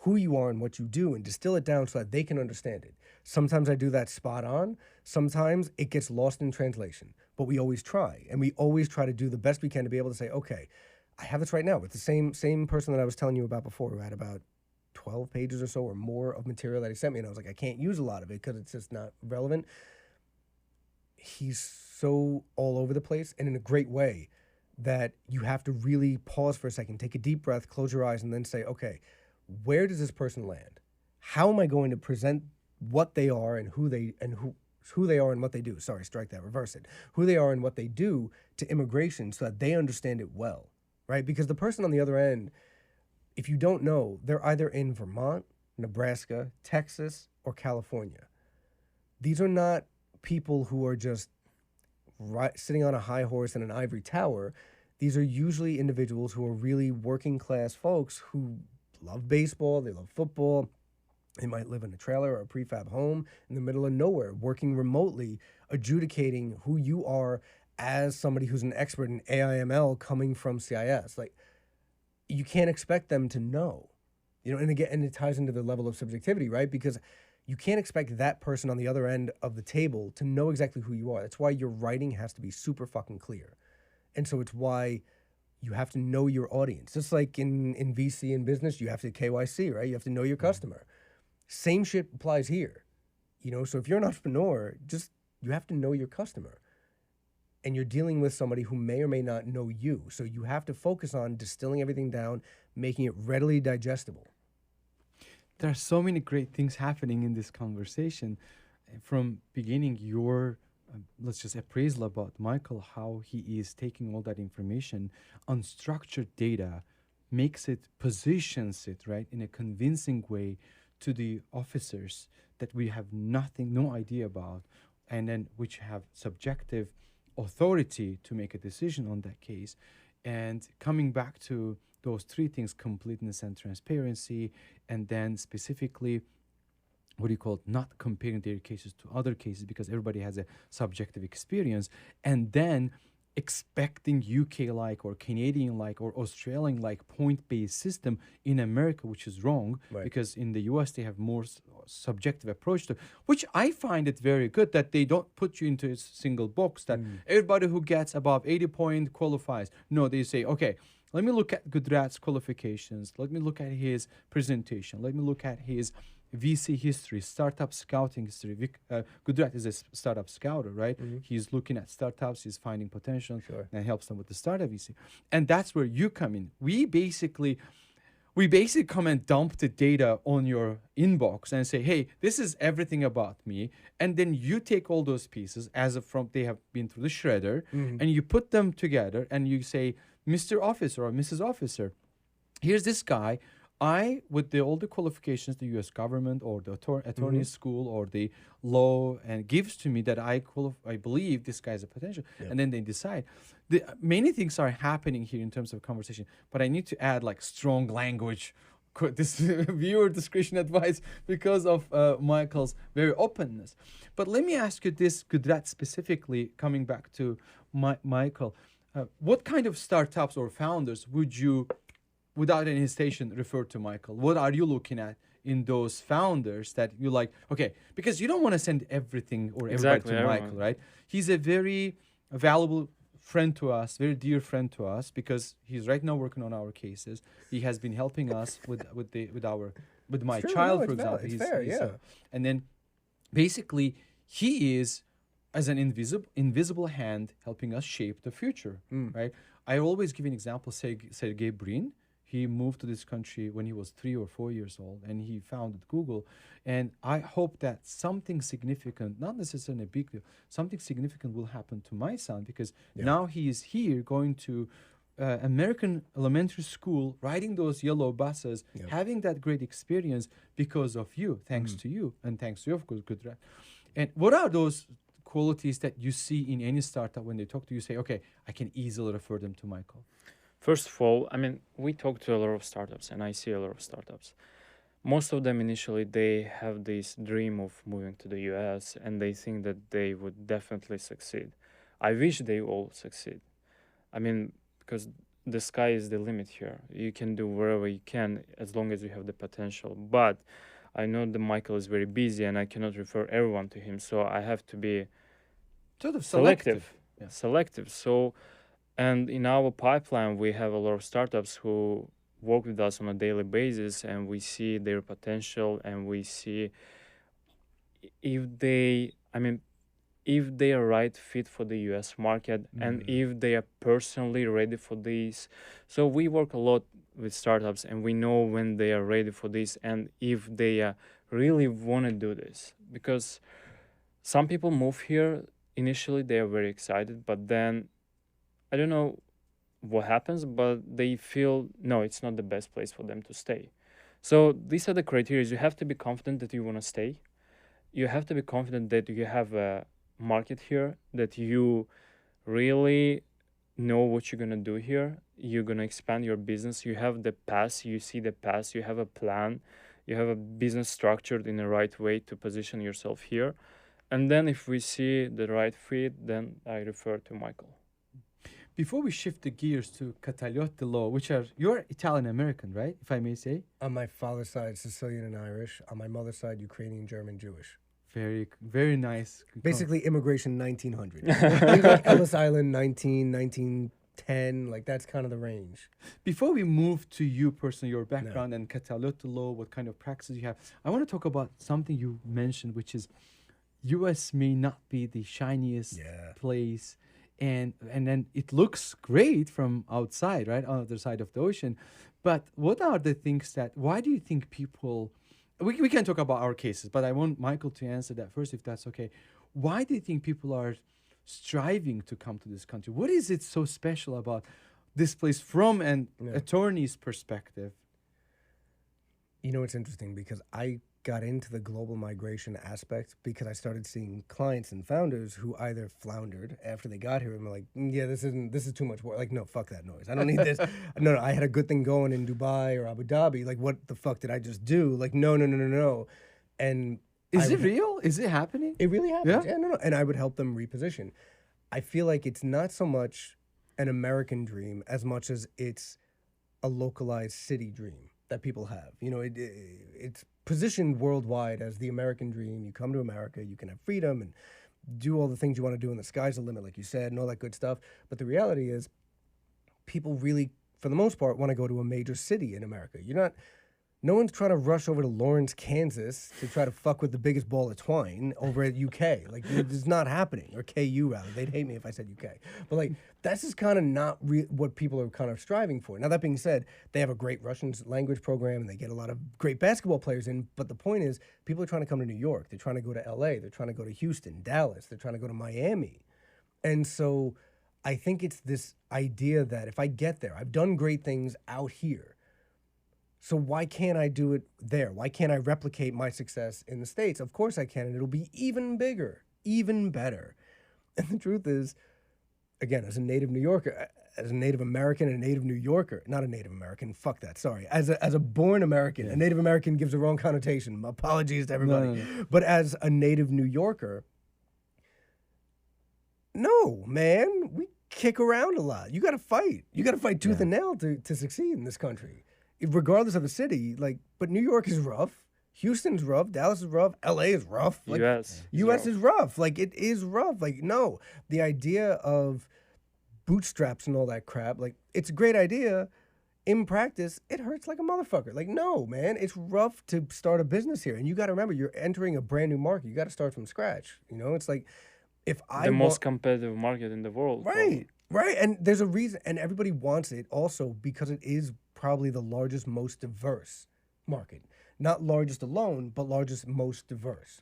who you are and what you do and distill it down so that they can understand it. Sometimes I do that spot on. Sometimes it gets lost in translation. But we always try. And we always try to do the best we can to be able to say, okay, I have this right now with the same person that I was telling you about before who had about 12 pages or so or more of material that he sent me. And I was like, I can't use a lot of it because it's just not relevant. He's so all over the place and in a great way that you have to really pause for a second, take a deep breath, close your eyes, and then say, okay, where does this person land? How am I going to present what they are and who they are and what they do? Sorry, strike that, reverse it. Who they are and what they do to immigration so that they understand it well, right? Because the person on the other end, if you don't know, they're either in Vermont, Nebraska, Texas, or California. These are not people who are just sitting on a high horse in an ivory tower. These are usually individuals who are really working class folks who love baseball, they love football. They might live in a trailer or a prefab home in the middle of nowhere, working remotely, adjudicating who you are as somebody who's an expert in AIML coming from CIS. Like, you can't expect them to know, and again, and it ties into the level of subjectivity, right? Because you can't expect that person on the other end of the table to know exactly who you are. That's why your writing has to be super fucking clear. And so it's why you have to know your audience. Just like in VC and business, you have to KYC, right? You have to know your customer. Same shit applies here. You know, so if you're an entrepreneur, just you have to know your customer. And you're dealing with somebody who may or may not know you. So you have to focus on distilling everything down, making it readily digestible. There are so many great things happening in this conversation. From beginning your let's just appraisal about Michael, how he is taking all that information, unstructured data, makes it, positions it, right, in a convincing way to the officers that we have nothing, no idea about, and then which have subjective authority to make a decision on that case. And coming back to those three things, completeness and transparency, and then specifically what do you call it, not comparing their cases to other cases because everybody has a subjective experience, and then expecting UK-like or Canadian-like or Australian-like point-based system in America, which is wrong, Right. because in the US they have more subjective approach to, which I find it very good that they don't put you into a single box that everybody who gets above 80 point qualifies. No, they say, okay, let me look at Gudrat's qualifications. Let me look at his presentation. Let me look at his VC history, startup scouting history. Gudrat is a startup scouter, right? He's looking at startups, he's finding potential, Sure. and helps them with the startup VC. And that's where you come in. We basically come and dump the data on your inbox and say, hey, this is everything about me. And then you take all those pieces as of from they have been through the shredder, and you put them together and you say, Mr. Officer or Mrs. Officer, here's this guy. With all the qualifications the U.S. government or the attorney school or the law and gives to me that I believe this guy has a potential, and then they decide. Many things are happening here in terms of conversation, but I need to add like strong language, this viewer discretion advice because of Michael's very openness. But let me ask you this, Gudrat, specifically coming back to Michael, what kind of startups or founders would you, without any hesitation, refer to Michael? What are you looking at in those founders that you like? Okay, because you don't want to send everything or Exactly, everybody to everyone. Michael, right? He's a very valuable friend to us, very dear friend to us, because he's right now working on our cases. He has been helping us with my It's true, child, no, for it's valid, example. it's fair, yeah. And then basically he is as an invisible hand helping us shape the future, right? I always give an example, Sergey Brin. He moved to this country when he was 3 or 4 years old, and he founded Google. And I hope that something significant, not necessarily a big deal, something significant will happen to my son, because now he is here going to American elementary school, riding those yellow buses, having that great experience because of you, thanks to you, and thanks to you, of course, Gudrat. And what are those qualities that you see in any startup when they talk to you, say, okay, I can easily refer them to Michael? First of all, I mean, we talk to a lot of startups, and I see a lot of startups. Most of them initially, they have this dream of moving to the US, and they think that they would definitely succeed. I wish they all succeed. I mean, because the sky is the limit here. You can do wherever you can as long as you have the potential. But I know that Michael is very busy, and I cannot refer everyone to him, so I have to be Sort of selective. Yeah. Selective. So, and in our pipeline, we have a lot of startups who work with us on a daily basis, and we see their potential, and we see if they, I mean, if they are right fit for the US market, and if they are personally ready for this. So we work a lot with startups, and we know when they are ready for this, and if they really want to do this. Because some people move here, initially they are very excited, but then I don't know what happens, but they feel, no, it's not the best place for them to stay. So these are the criteria. You have to be confident that you want to stay. You have to be confident that you have a market here, that you really know what you're going to do here. You're going to expand your business. You have the path. You see the path. You have a plan. You have a business structured in the right way to position yourself here. And then if we see the right fit, then I refer to Michael. Before we shift the gears to Cataliotti law, which are, you're Italian-American, right, if I may say? On my father's side, Sicilian and Irish. On my mother's side, Ukrainian, German, Jewish. Very, very nice. Basically, immigration 1900. Things like Ellis Island, 10. Like that's kind of the range. Before we move to you personally, your background and Cataliotti law, what kind of practices you have, I want to talk about something you mentioned, which is U.S. may not be the shiniest place, and then it looks great from outside, right, on the other side of the ocean. But what are the things that? Why do you think people? We can talk about our cases, but I want Michael to answer that first, if that's okay. Why do you think people are striving to come to this country? What is it so special about this place from an attorney's perspective? You know, it's interesting because I got into the global migration aspect because I started seeing clients and founders who either floundered after they got here and were like, yeah, this is too much work. Like, no, fuck that noise. I don't need this. No, I had a good thing going in Dubai or Abu Dhabi. Like, what the fuck did I just do? Like, no. And is it real? Is it happening? It really happens. Yeah, no. And I would help them reposition. I feel like it's not so much an American dream as much as it's a localized city dream that people have. You know, it's positioned worldwide as the American dream. You come to America, you can have freedom and do all the things you want to do, and the sky's the limit, like you said, and all that good stuff. But the reality is, people really, for the most part, want to go to a major city in America. No one's trying to rush over to Lawrence, Kansas to try to fuck with the biggest ball of twine over at UK. Like, it's not happening. Or KU, rather. They'd hate me if I said UK. But, like, that's just kind of not what people are kind of striving for. Now, that being said, they have a great Russian language program, and they get a lot of great basketball players in. But the point is, people are trying to come to New York. They're trying to go to LA. They're trying to go to Houston, Dallas. They're trying to go to Miami. And so I think it's this idea that if I get there, I've done great things out here. So why can't I do it there? Why can't I replicate my success in the States? Of course I can, and it'll be even bigger, even better. And the truth is, again, as a native New Yorker, as a Native American and a native New Yorker, not a Native American, fuck that, sorry. As a born American, a Native American gives a wrong connotation. Apologies to everybody. No. But as a native New Yorker, no, man, we kick around a lot. You got to fight. You got to fight tooth and nail to succeed in this country. Regardless of the city, like, but New York is rough, Houston's rough, Dallas is rough, LA is rough. Like, US is rough. Like, it is rough. Like, no, the idea of bootstraps and all that crap, like, it's a great idea. In practice, it hurts like a motherfucker. Like, no, man, it's rough to start a business here. And you got to remember, you're entering a brand new market. You got to start from scratch. You know, it's like, the most competitive market in the world. Right. And there's a reason, and everybody wants it also because it is probably the largest, most diverse market. Not largest alone, but largest, most diverse.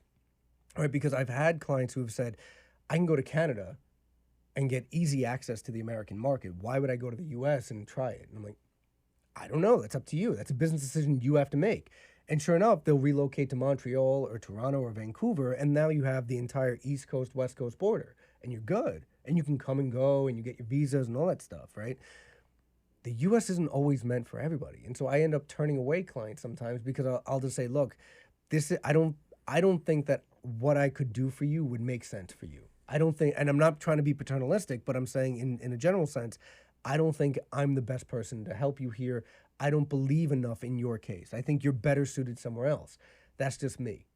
All right, because I've had clients who have said, I can go to Canada and get easy access to the American market. Why would I go to the US and try it? And I'm like, I don't know. That's up to you. That's a business decision you have to make. And sure enough, they'll relocate to Montreal or Toronto or Vancouver, and now you have the entire East Coast, West Coast border, and you're good. And you can come and go, and you get your visas and all that stuff, right? The U.S. isn't always meant for everybody. And so I end up turning away clients sometimes because I'll just say, look, I don't think that what I could do for you would make sense for you. I don't think, and I'm not trying to be paternalistic, but I'm saying in a general sense, I don't think I'm the best person to help you here. I don't believe enough in your case. I think you're better suited somewhere else. That's just me.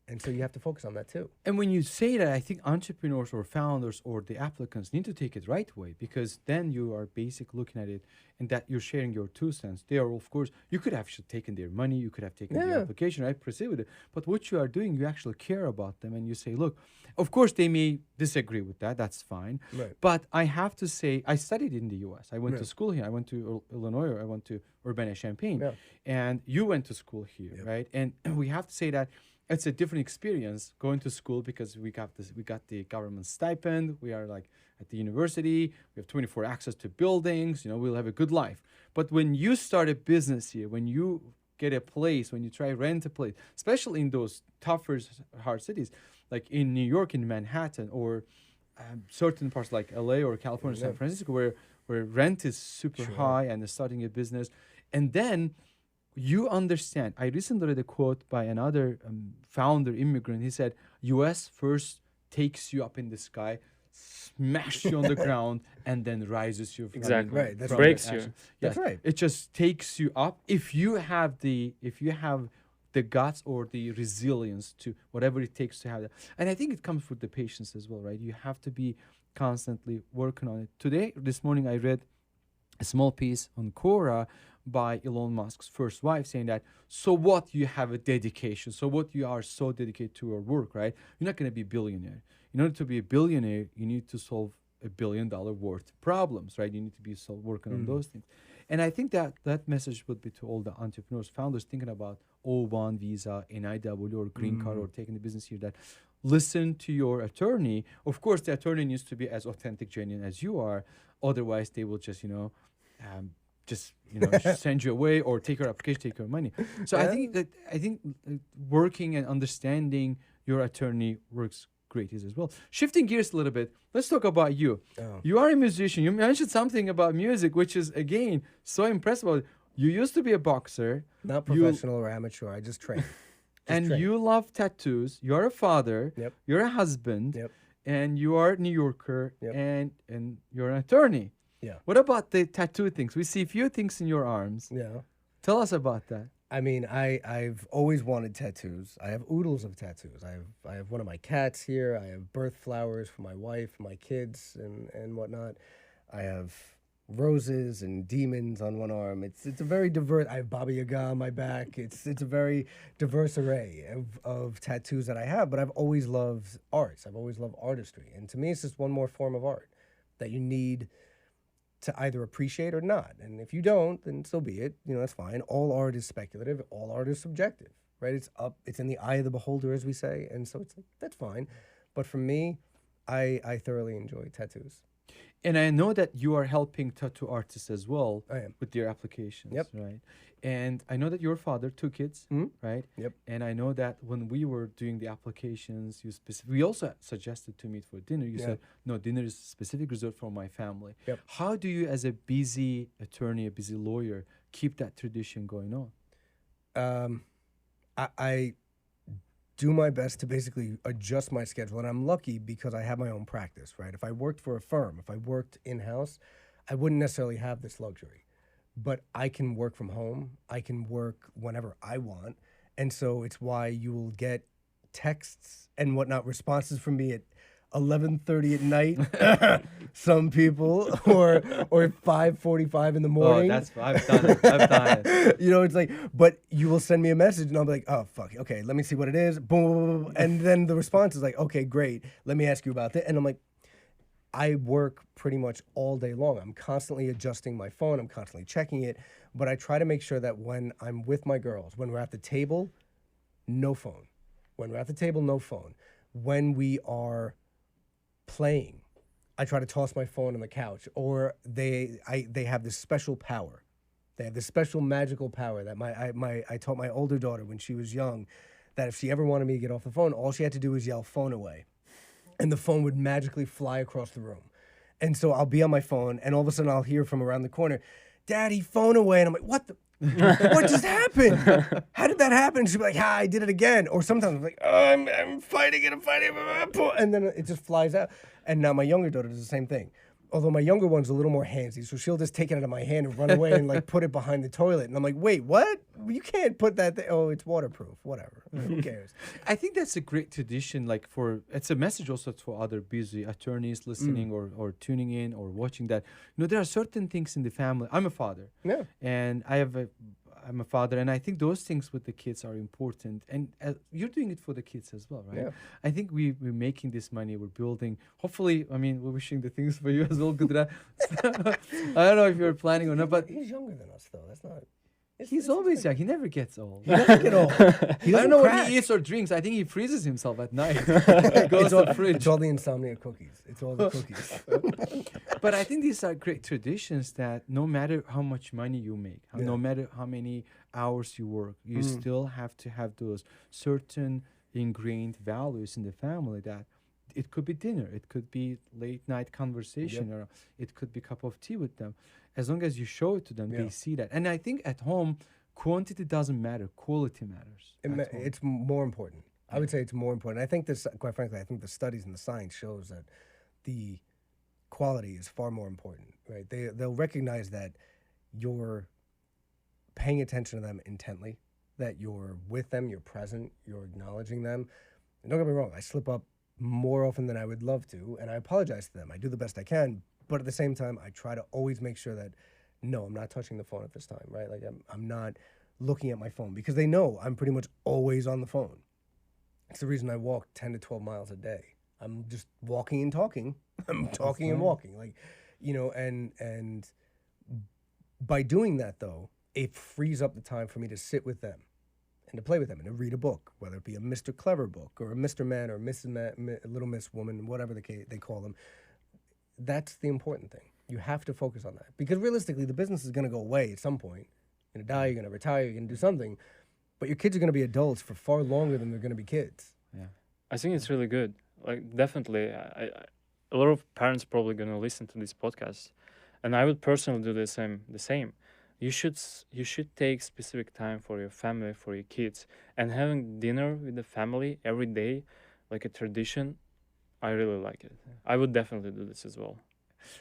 And so you have to focus on that too. And when you say that, I think entrepreneurs or founders or the applicants need to take it right way, because then you are basically looking at it and that you're sharing your 2 cents. They are, of course, you could have taken their money, you could have taken the application, right? Proceed with it. But what you are doing, you actually care about them and you say, look, of course they may disagree with that. That's fine. Right. But I have to say, I studied in the U.S. I went to school here. I went to Illinois. I went to Urbana-Champaign. Yeah. And you went to school here, right? And we have to say that it's a different experience going to school because we got the government stipend. We are like at the university. We have 24 access to buildings. You know, we'll have a good life. But when you start a business here, when you get a place, when you try rent a place, especially in those tougher, hard cities, like in New York, in Manhattan, or certain parts like LA or California, San Francisco, where rent is super high and starting a business, and then you understand. I recently read a quote by another founder, immigrant. He said, U.S. first takes you up in the sky, smash you on the ground, and then rises you from right. That breaks you. Yes. That's right. It just takes you up. If you have the guts or the resilience to whatever it takes to have that. And I think it comes with the patience as well, right? You have to be constantly working on it. This morning, I read a small piece on Quora by Elon Musk's first wife saying that, so what, you have a dedication, so what, you are so dedicated to your work, right? You're not going to be a billionaire. In order to be a billionaire, you need to solve $1 billion worth problems, right? You need to be working on those things. And I think that message would be to all the entrepreneurs, founders thinking about O1 visa, NIW, or green card, or taking the business here, that listen to your attorney. Of course, the attorney needs to be as authentic, genuine as you are. Otherwise, they will just, send you away or take your application, take your money. So I think working and understanding your attorney works great as well. Shifting gears a little bit, let's talk about you. Oh. You are a musician. You mentioned something about music, which is, again, so impressive. You used to be a boxer. Not professional or amateur. I just train. You love tattoos. You're a father. Yep. You're a husband. Yep. And you are a New Yorker. Yep. And you're an attorney. Yeah. What about the tattoo things? We see a few things in your arms. Yeah. Tell us about that. I mean, I've always wanted tattoos. I have oodles of tattoos. I have one of my cats here. I have birth flowers for my wife, my kids, and whatnot. I have roses and demons on one arm. It's a very diverse. I have Baba Yaga on my back. It's a very diverse array of tattoos that I have. But I've always loved arts. I've always loved artistry, and to me, it's just one more form of art that you need to either appreciate or not. And if you don't, then so be it. That's fine. All art is speculative. All art is subjective, right? It's in the eye of the beholder, as we say. And so it's like, that's fine. But for me, I thoroughly enjoy tattoos. And I know that you are helping tattoo artists as well. I am. With their applications, Yep. right? And I know that you're a father, 2 kids, right? Yep. And I know that when we were doing the applications, we also suggested to meet for dinner. You said, no, dinner is specific reserved for my family. Yep. How do you, as a busy attorney, a busy lawyer, keep that tradition going on? I do my best to basically adjust my schedule. And I'm lucky because I have my own practice, right? If I worked for a firm, if I worked in-house, I wouldn't necessarily have this luxury. But I can work from home. I can work whenever I want. And so it's why you will get texts and whatnot, responses from me at 11:30 at night, some people, or 5:45 in the morning. Oh, I've done it. I've done it. It's like, but you will send me a message and I'll be like, oh, fuck, okay, let me see what it is. Boom, boom, boom. And then the response is like, okay, great. Let me ask you about that. And I'm like, I work pretty much all day long. I'm constantly adjusting my phone. I'm constantly checking it. But I try to make sure that when I'm with my girls, when we're at the table, no phone. When we're at the table, no phone. When we are playing, I try to toss my phone on the couch. Or they have this special power. They have this special magical power that I taught my older daughter when she was young, that if she ever wanted me to get off the phone, all she had to do was yell, "Phone away." And the phone would magically fly across the room. And so I'll be on my phone, and all of a sudden I'll hear from around the corner, "Daddy, phone away." And I'm like, what the? What just happened? How did that happen? She'd be like, I did it again. Or sometimes I'm like, oh, I'm fighting it, I'm fighting it. And then it just flies out. And now my younger daughter does the same thing. Although my younger one's a little more handsy, so she'll just take it out of my hand and run away and like put it behind the toilet. And I'm like, wait, what? You can't put that there. Oh, it's waterproof. Whatever. Who cares? I think that's a great tradition. It's a message also to other busy attorneys listening or tuning in or watching that. There are certain things in the family. I'm a father. Yeah. And I'm a father, and I think those things with the kids are important. And you're doing it for the kids as well, right? Yeah. I think we're making this money. We're building. Hopefully, we're wishing the things for you as well. Gudra. I don't know if you're planning or not, but He's younger than us, though. That's not... he's always young. He never gets old. He doesn't get old. I don't know what he eats or drinks. I think he freezes himself at night. Goes to the fridge. It's all the insomnia cookies. It's all the cookies. But I think these are great traditions that no matter how much money you make, no matter how many hours you work, you still have to have those certain ingrained values in the family. That it could be dinner, it could be late night conversation, or it could be a cup of tea with them. As long as you show it to them, they see that. And I think at home, quantity doesn't matter, quality matters. It's more important. I would say it's more important. I think this, quite frankly, I think the studies and the science shows that the quality is far more important, right? They'll recognize that you're paying attention to them intently, that you're with them, you're present, you're acknowledging them. And don't get me wrong, I slip up more often than I would love to, and I apologize to them. I do the best I can, but at the same time, I try to always make sure that no, I'm not touching the phone at this time, right? Like I'm not looking at my phone because they know I'm pretty much always on the phone. It's the reason I walk 10 to 12 miles a day. I'm just walking and talking. I'm talking and walking, like, and by doing that though, it frees up the time for me to sit with them and to play with them and to read a book, whether it be a Mr. Clever book or a Mr. Man or Mrs. Little Miss Woman, whatever they call them. That's the important thing. You have to focus on that because realistically, the business is going to go away at some point. You're going to die, you're going to retire, you're going to do something, but your kids are going to be adults for far longer than they're going to be kids. Yeah. I think it's really good. Like definitely, a lot of parents probably gonna listen to this podcast, and I would personally do the same. You should take specific time for your family, for your kids, and having dinner with the family every day, like a tradition. I really like it. I would definitely do this as well.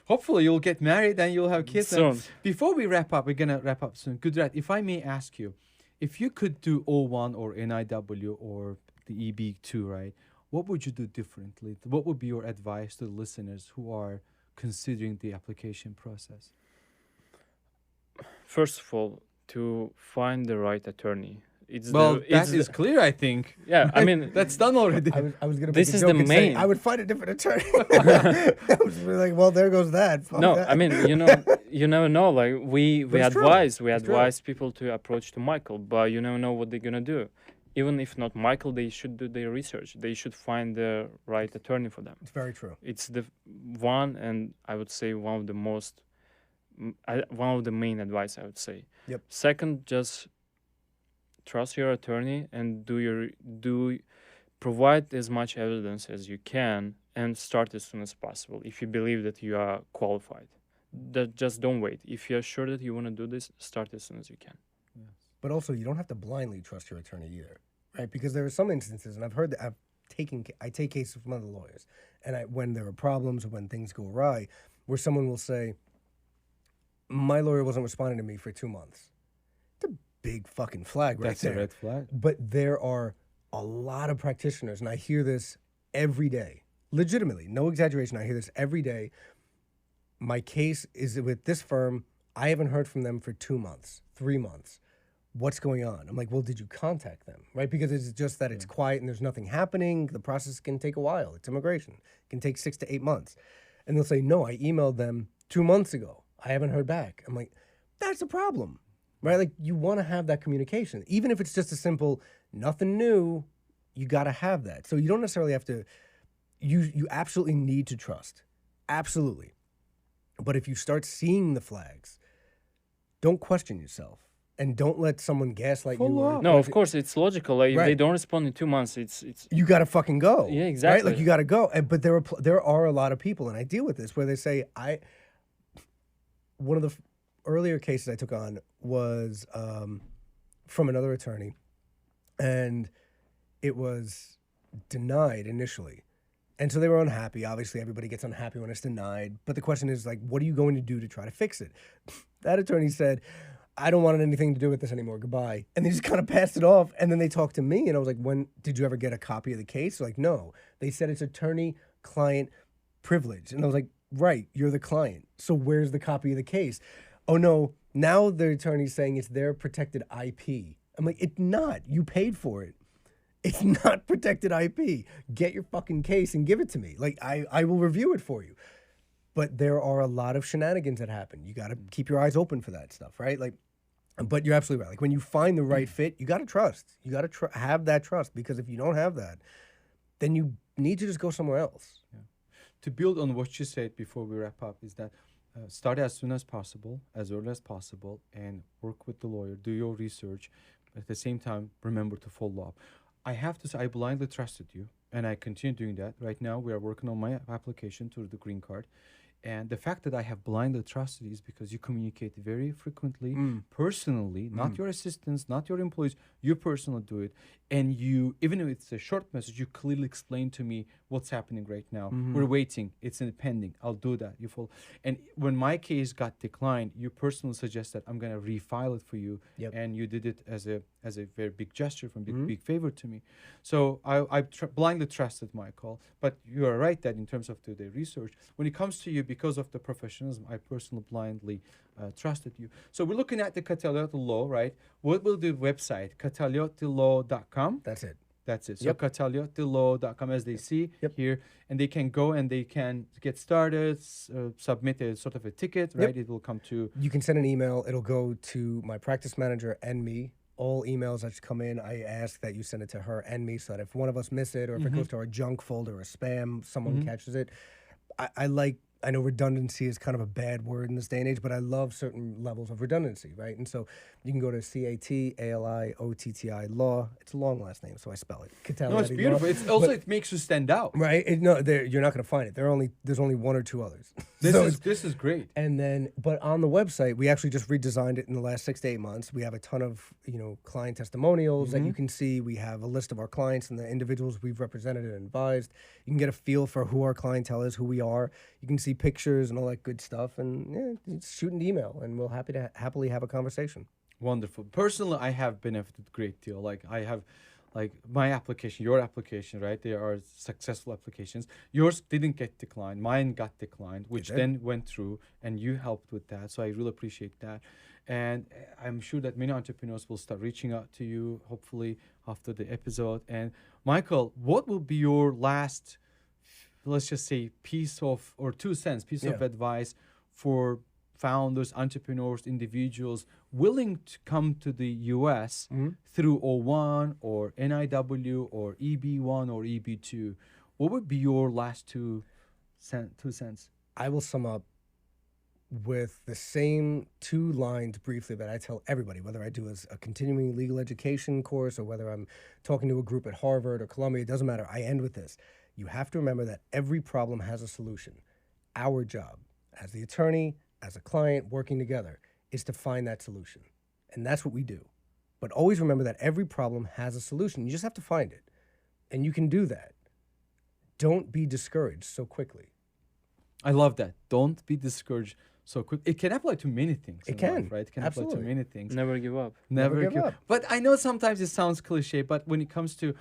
Hopefully you'll get married and you'll have kids. Soon. And before we wrap up, we're gonna wrap up soon. Kudret, if I may ask you, if you could do O1 or NIW or the EB2, right? What would you do differently? What would be your advice to the listeners who are considering the application process? First of all, to find the right attorney. That is clear, I think. Yeah, I mean that's done already. I was going to This make a is joke the and say, main- I would find a different attorney. I was really like, well, there goes that. Fuck no, that. I mean, you never know. Like we it's true. advise It's true. people to approach to Michael, but you never know what they're gonna do. Even if not Michael, they should do their research. They should find the right attorney for them. It's very true. It's the one, and I would say one of the most, one of the main advice I would say. Yep. Second, just trust your attorney and provide as much evidence as you can and start as soon as possible if you believe that you are qualified. Just don't wait. If you're sure that you want to do this, start as soon as you can. But also, you don't have to blindly trust your attorney either, right? Because there are some instances, and I've heard that I take cases from other lawyers, and when there are problems or when things go awry, where someone will say, my lawyer wasn't responding to me for 2 months. It's a big fucking flag right That's there. a red flag. But there are a lot of practitioners, and I hear this every day. Legitimately, no exaggeration, I hear this every day. My case is with this firm. I haven't heard from them for 2 months, 3 months. What's going on? I'm like, well, did you contact them? Right? Because it's just that it's quiet and there's nothing happening. The process can take a while. It's immigration. It can take 6 to 8 months. And they'll say, no, I emailed them 2 months ago. I haven't heard back. I'm like, that's a problem, right? Like you want to have that communication. Even if it's just a simple, nothing new, you got to have that. So you don't necessarily have to, you absolutely need to trust. Absolutely. But if you start seeing the flags, don't question yourself. And don't let someone gaslight you. Follow up. No, of course it's logical. Like if they Right. don't respond in 2 months, it's You got to fucking go. Yeah, Right? exactly. Like you got to go. But there are a lot of people, and I deal with this, where they say, one of the earlier cases I took on was from another attorney, and it was denied initially. And so they were unhappy. Obviously, everybody gets unhappy when it's denied. But the question is, like, what are you going to do to try to fix it? That attorney said, I don't want anything to do with this anymore. Goodbye. And they just kind of passed it off. And then they talked to me, and I was like, when did you ever get a copy of the case? They're like, no. They said it's attorney-client privilege. And I was like, right, you're the client. So where's the copy of the case? Oh, no, now the attorney's saying it's their protected IP. I'm like, it's not. You paid for it. It's not protected IP. Get your fucking case and give it to me. Like, I will review it for you. But there are a lot of shenanigans that happen. You got to keep your eyes open for that stuff, right? Like, but you're absolutely right. Like, when you find the right fit, you got to trust. You got to have that trust, because if you don't have that, then you need to just go somewhere else. Yeah. To build on what you said before we wrap up is that start as soon as possible, as early as possible, and work with the lawyer, do your research. But at the same time, remember to follow up. I have to say, I blindly trusted you, and I continue doing that. Right now, we are working on my application to the green card. And the fact that I have blindly trusted is because you communicate very frequently, personally, not your assistants, not your employees. You personally do it, and you, even if it's a short message, you clearly explain to me what's happening right now. We're waiting. It's in pending. I'll do that. You follow. And when my case got declined, you personally suggested I'm gonna refile it for you, and you did it as a very big gesture, from big favor to me. So I blindly trusted my call. But you are right that in terms of the research, when it comes to you, because of the professionalism, I personally blindly trusted you. So we're looking at the Cataliotti law, right? What will the website? Cataliotilaw.com. That's it. That's it. So Cataliotilaw.com, as they see here, and they can go and they can get started, submit a sort of a ticket, right? It will come to... You can send an email. It'll go to my practice manager and me. All emails that come in, I ask that you send it to her and me, so that if one of us miss it, or if it goes to our junk folder or spam, someone catches it. I know redundancy is kind of a bad word in this day and age, but I love certain levels of redundancy, right? And so you can go to Cataliotti law. It's a long last name, so I spell it. Cataliotti No, it's beautiful. law. It's also, it makes you stand out. Right? You're not going to find it. There's only one or two others. This is great. And then, but on the website, we actually just redesigned it in the last 6 to 8 months. We have a ton of, client testimonials that you can see. We have a list of our clients and the individuals we've represented and advised. You can get a feel for who our clientele is, who we are. You can see pictures and all that good stuff. And just shoot an email, and we'll happily have a conversation. Wonderful. Personally, I have benefited a great deal. My application, your application, right? They are successful applications. Yours didn't get declined. Mine got declined, which then went through, and you helped with that. So I really appreciate that. And I'm sure that many entrepreneurs will start reaching out to you, hopefully, after the episode. And Michael, what will be your last, let's just say, piece of advice for founders, entrepreneurs, individuals willing to come to the US through O1 or NIW or EB1 or EB2? What would be your last two cents? I will sum up with the same 2 lines briefly that I tell everybody, whether I do as a continuing legal education course or whether I'm talking to a group at Harvard or Columbia, it doesn't matter. I end with this. You have to remember that every problem has a solution. Our job as the attorney, as a client working together, is to find that solution. And that's what we do. But always remember that every problem has a solution. You just have to find it. And you can do that. Don't be discouraged so quickly. I love that. Don't be discouraged so quick. It can apply to many things. It can. Life, right? It can Absolutely. apply to many things. Never give up. Never give up. But I know sometimes it sounds cliche, but when it comes to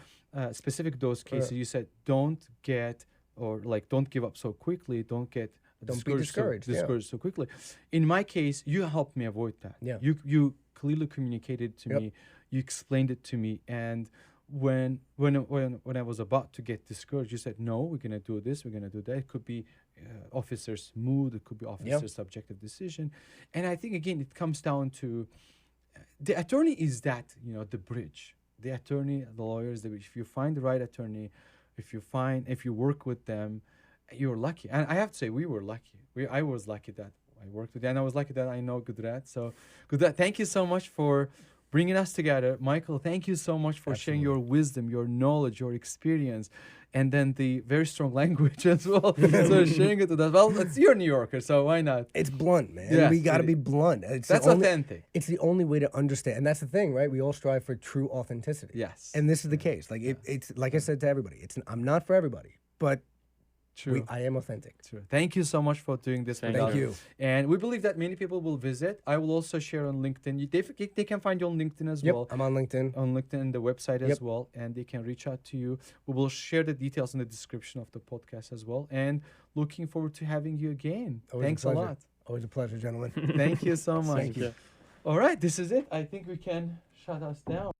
specific those cases, you said don't give up so quickly. Don't be discouraged so quickly. In my case, you helped me avoid that. Yeah. You clearly communicated to me. You explained it to me, and when I was about to get discouraged, you said, no, we're gonna do this, we're gonna do that. It could be officer's mood, it could be officer's subjective decision, and I think again it comes down to the attorney is that the bridge. The attorney, the lawyers. If you find the right attorney, if you work with them, you're lucky. And I have to say, we were lucky. I was lucky that I worked with you, and I was lucky that I know Gudrat. So, Gudrat, thank you so much for bringing us together. Michael, thank you so much for sharing your wisdom, your knowledge, your experience, and then the very strong language as well. So sharing it with us. Well, you're a New Yorker, so why not? It's blunt, man. Yes, we got to be blunt. That's authentic. It's the only way to understand. And that's the thing, right? We all strive for true authenticity. Yes. And this is the case. It's like I said to everybody, I'm not for everybody, but True. I am authentic. True. Thank you so much for doing this with us. Thank you. And we believe that many people will visit. I will also share on LinkedIn. They can find you on LinkedIn as well. I'm on LinkedIn. On LinkedIn and the website as well. And they can reach out to you. We will share the details in the description of the podcast as well. And looking forward to having you again. Thanks a lot. Always a pleasure, gentlemen. Thank you so much. Thank you. All right, this is it. I think we can shut us down.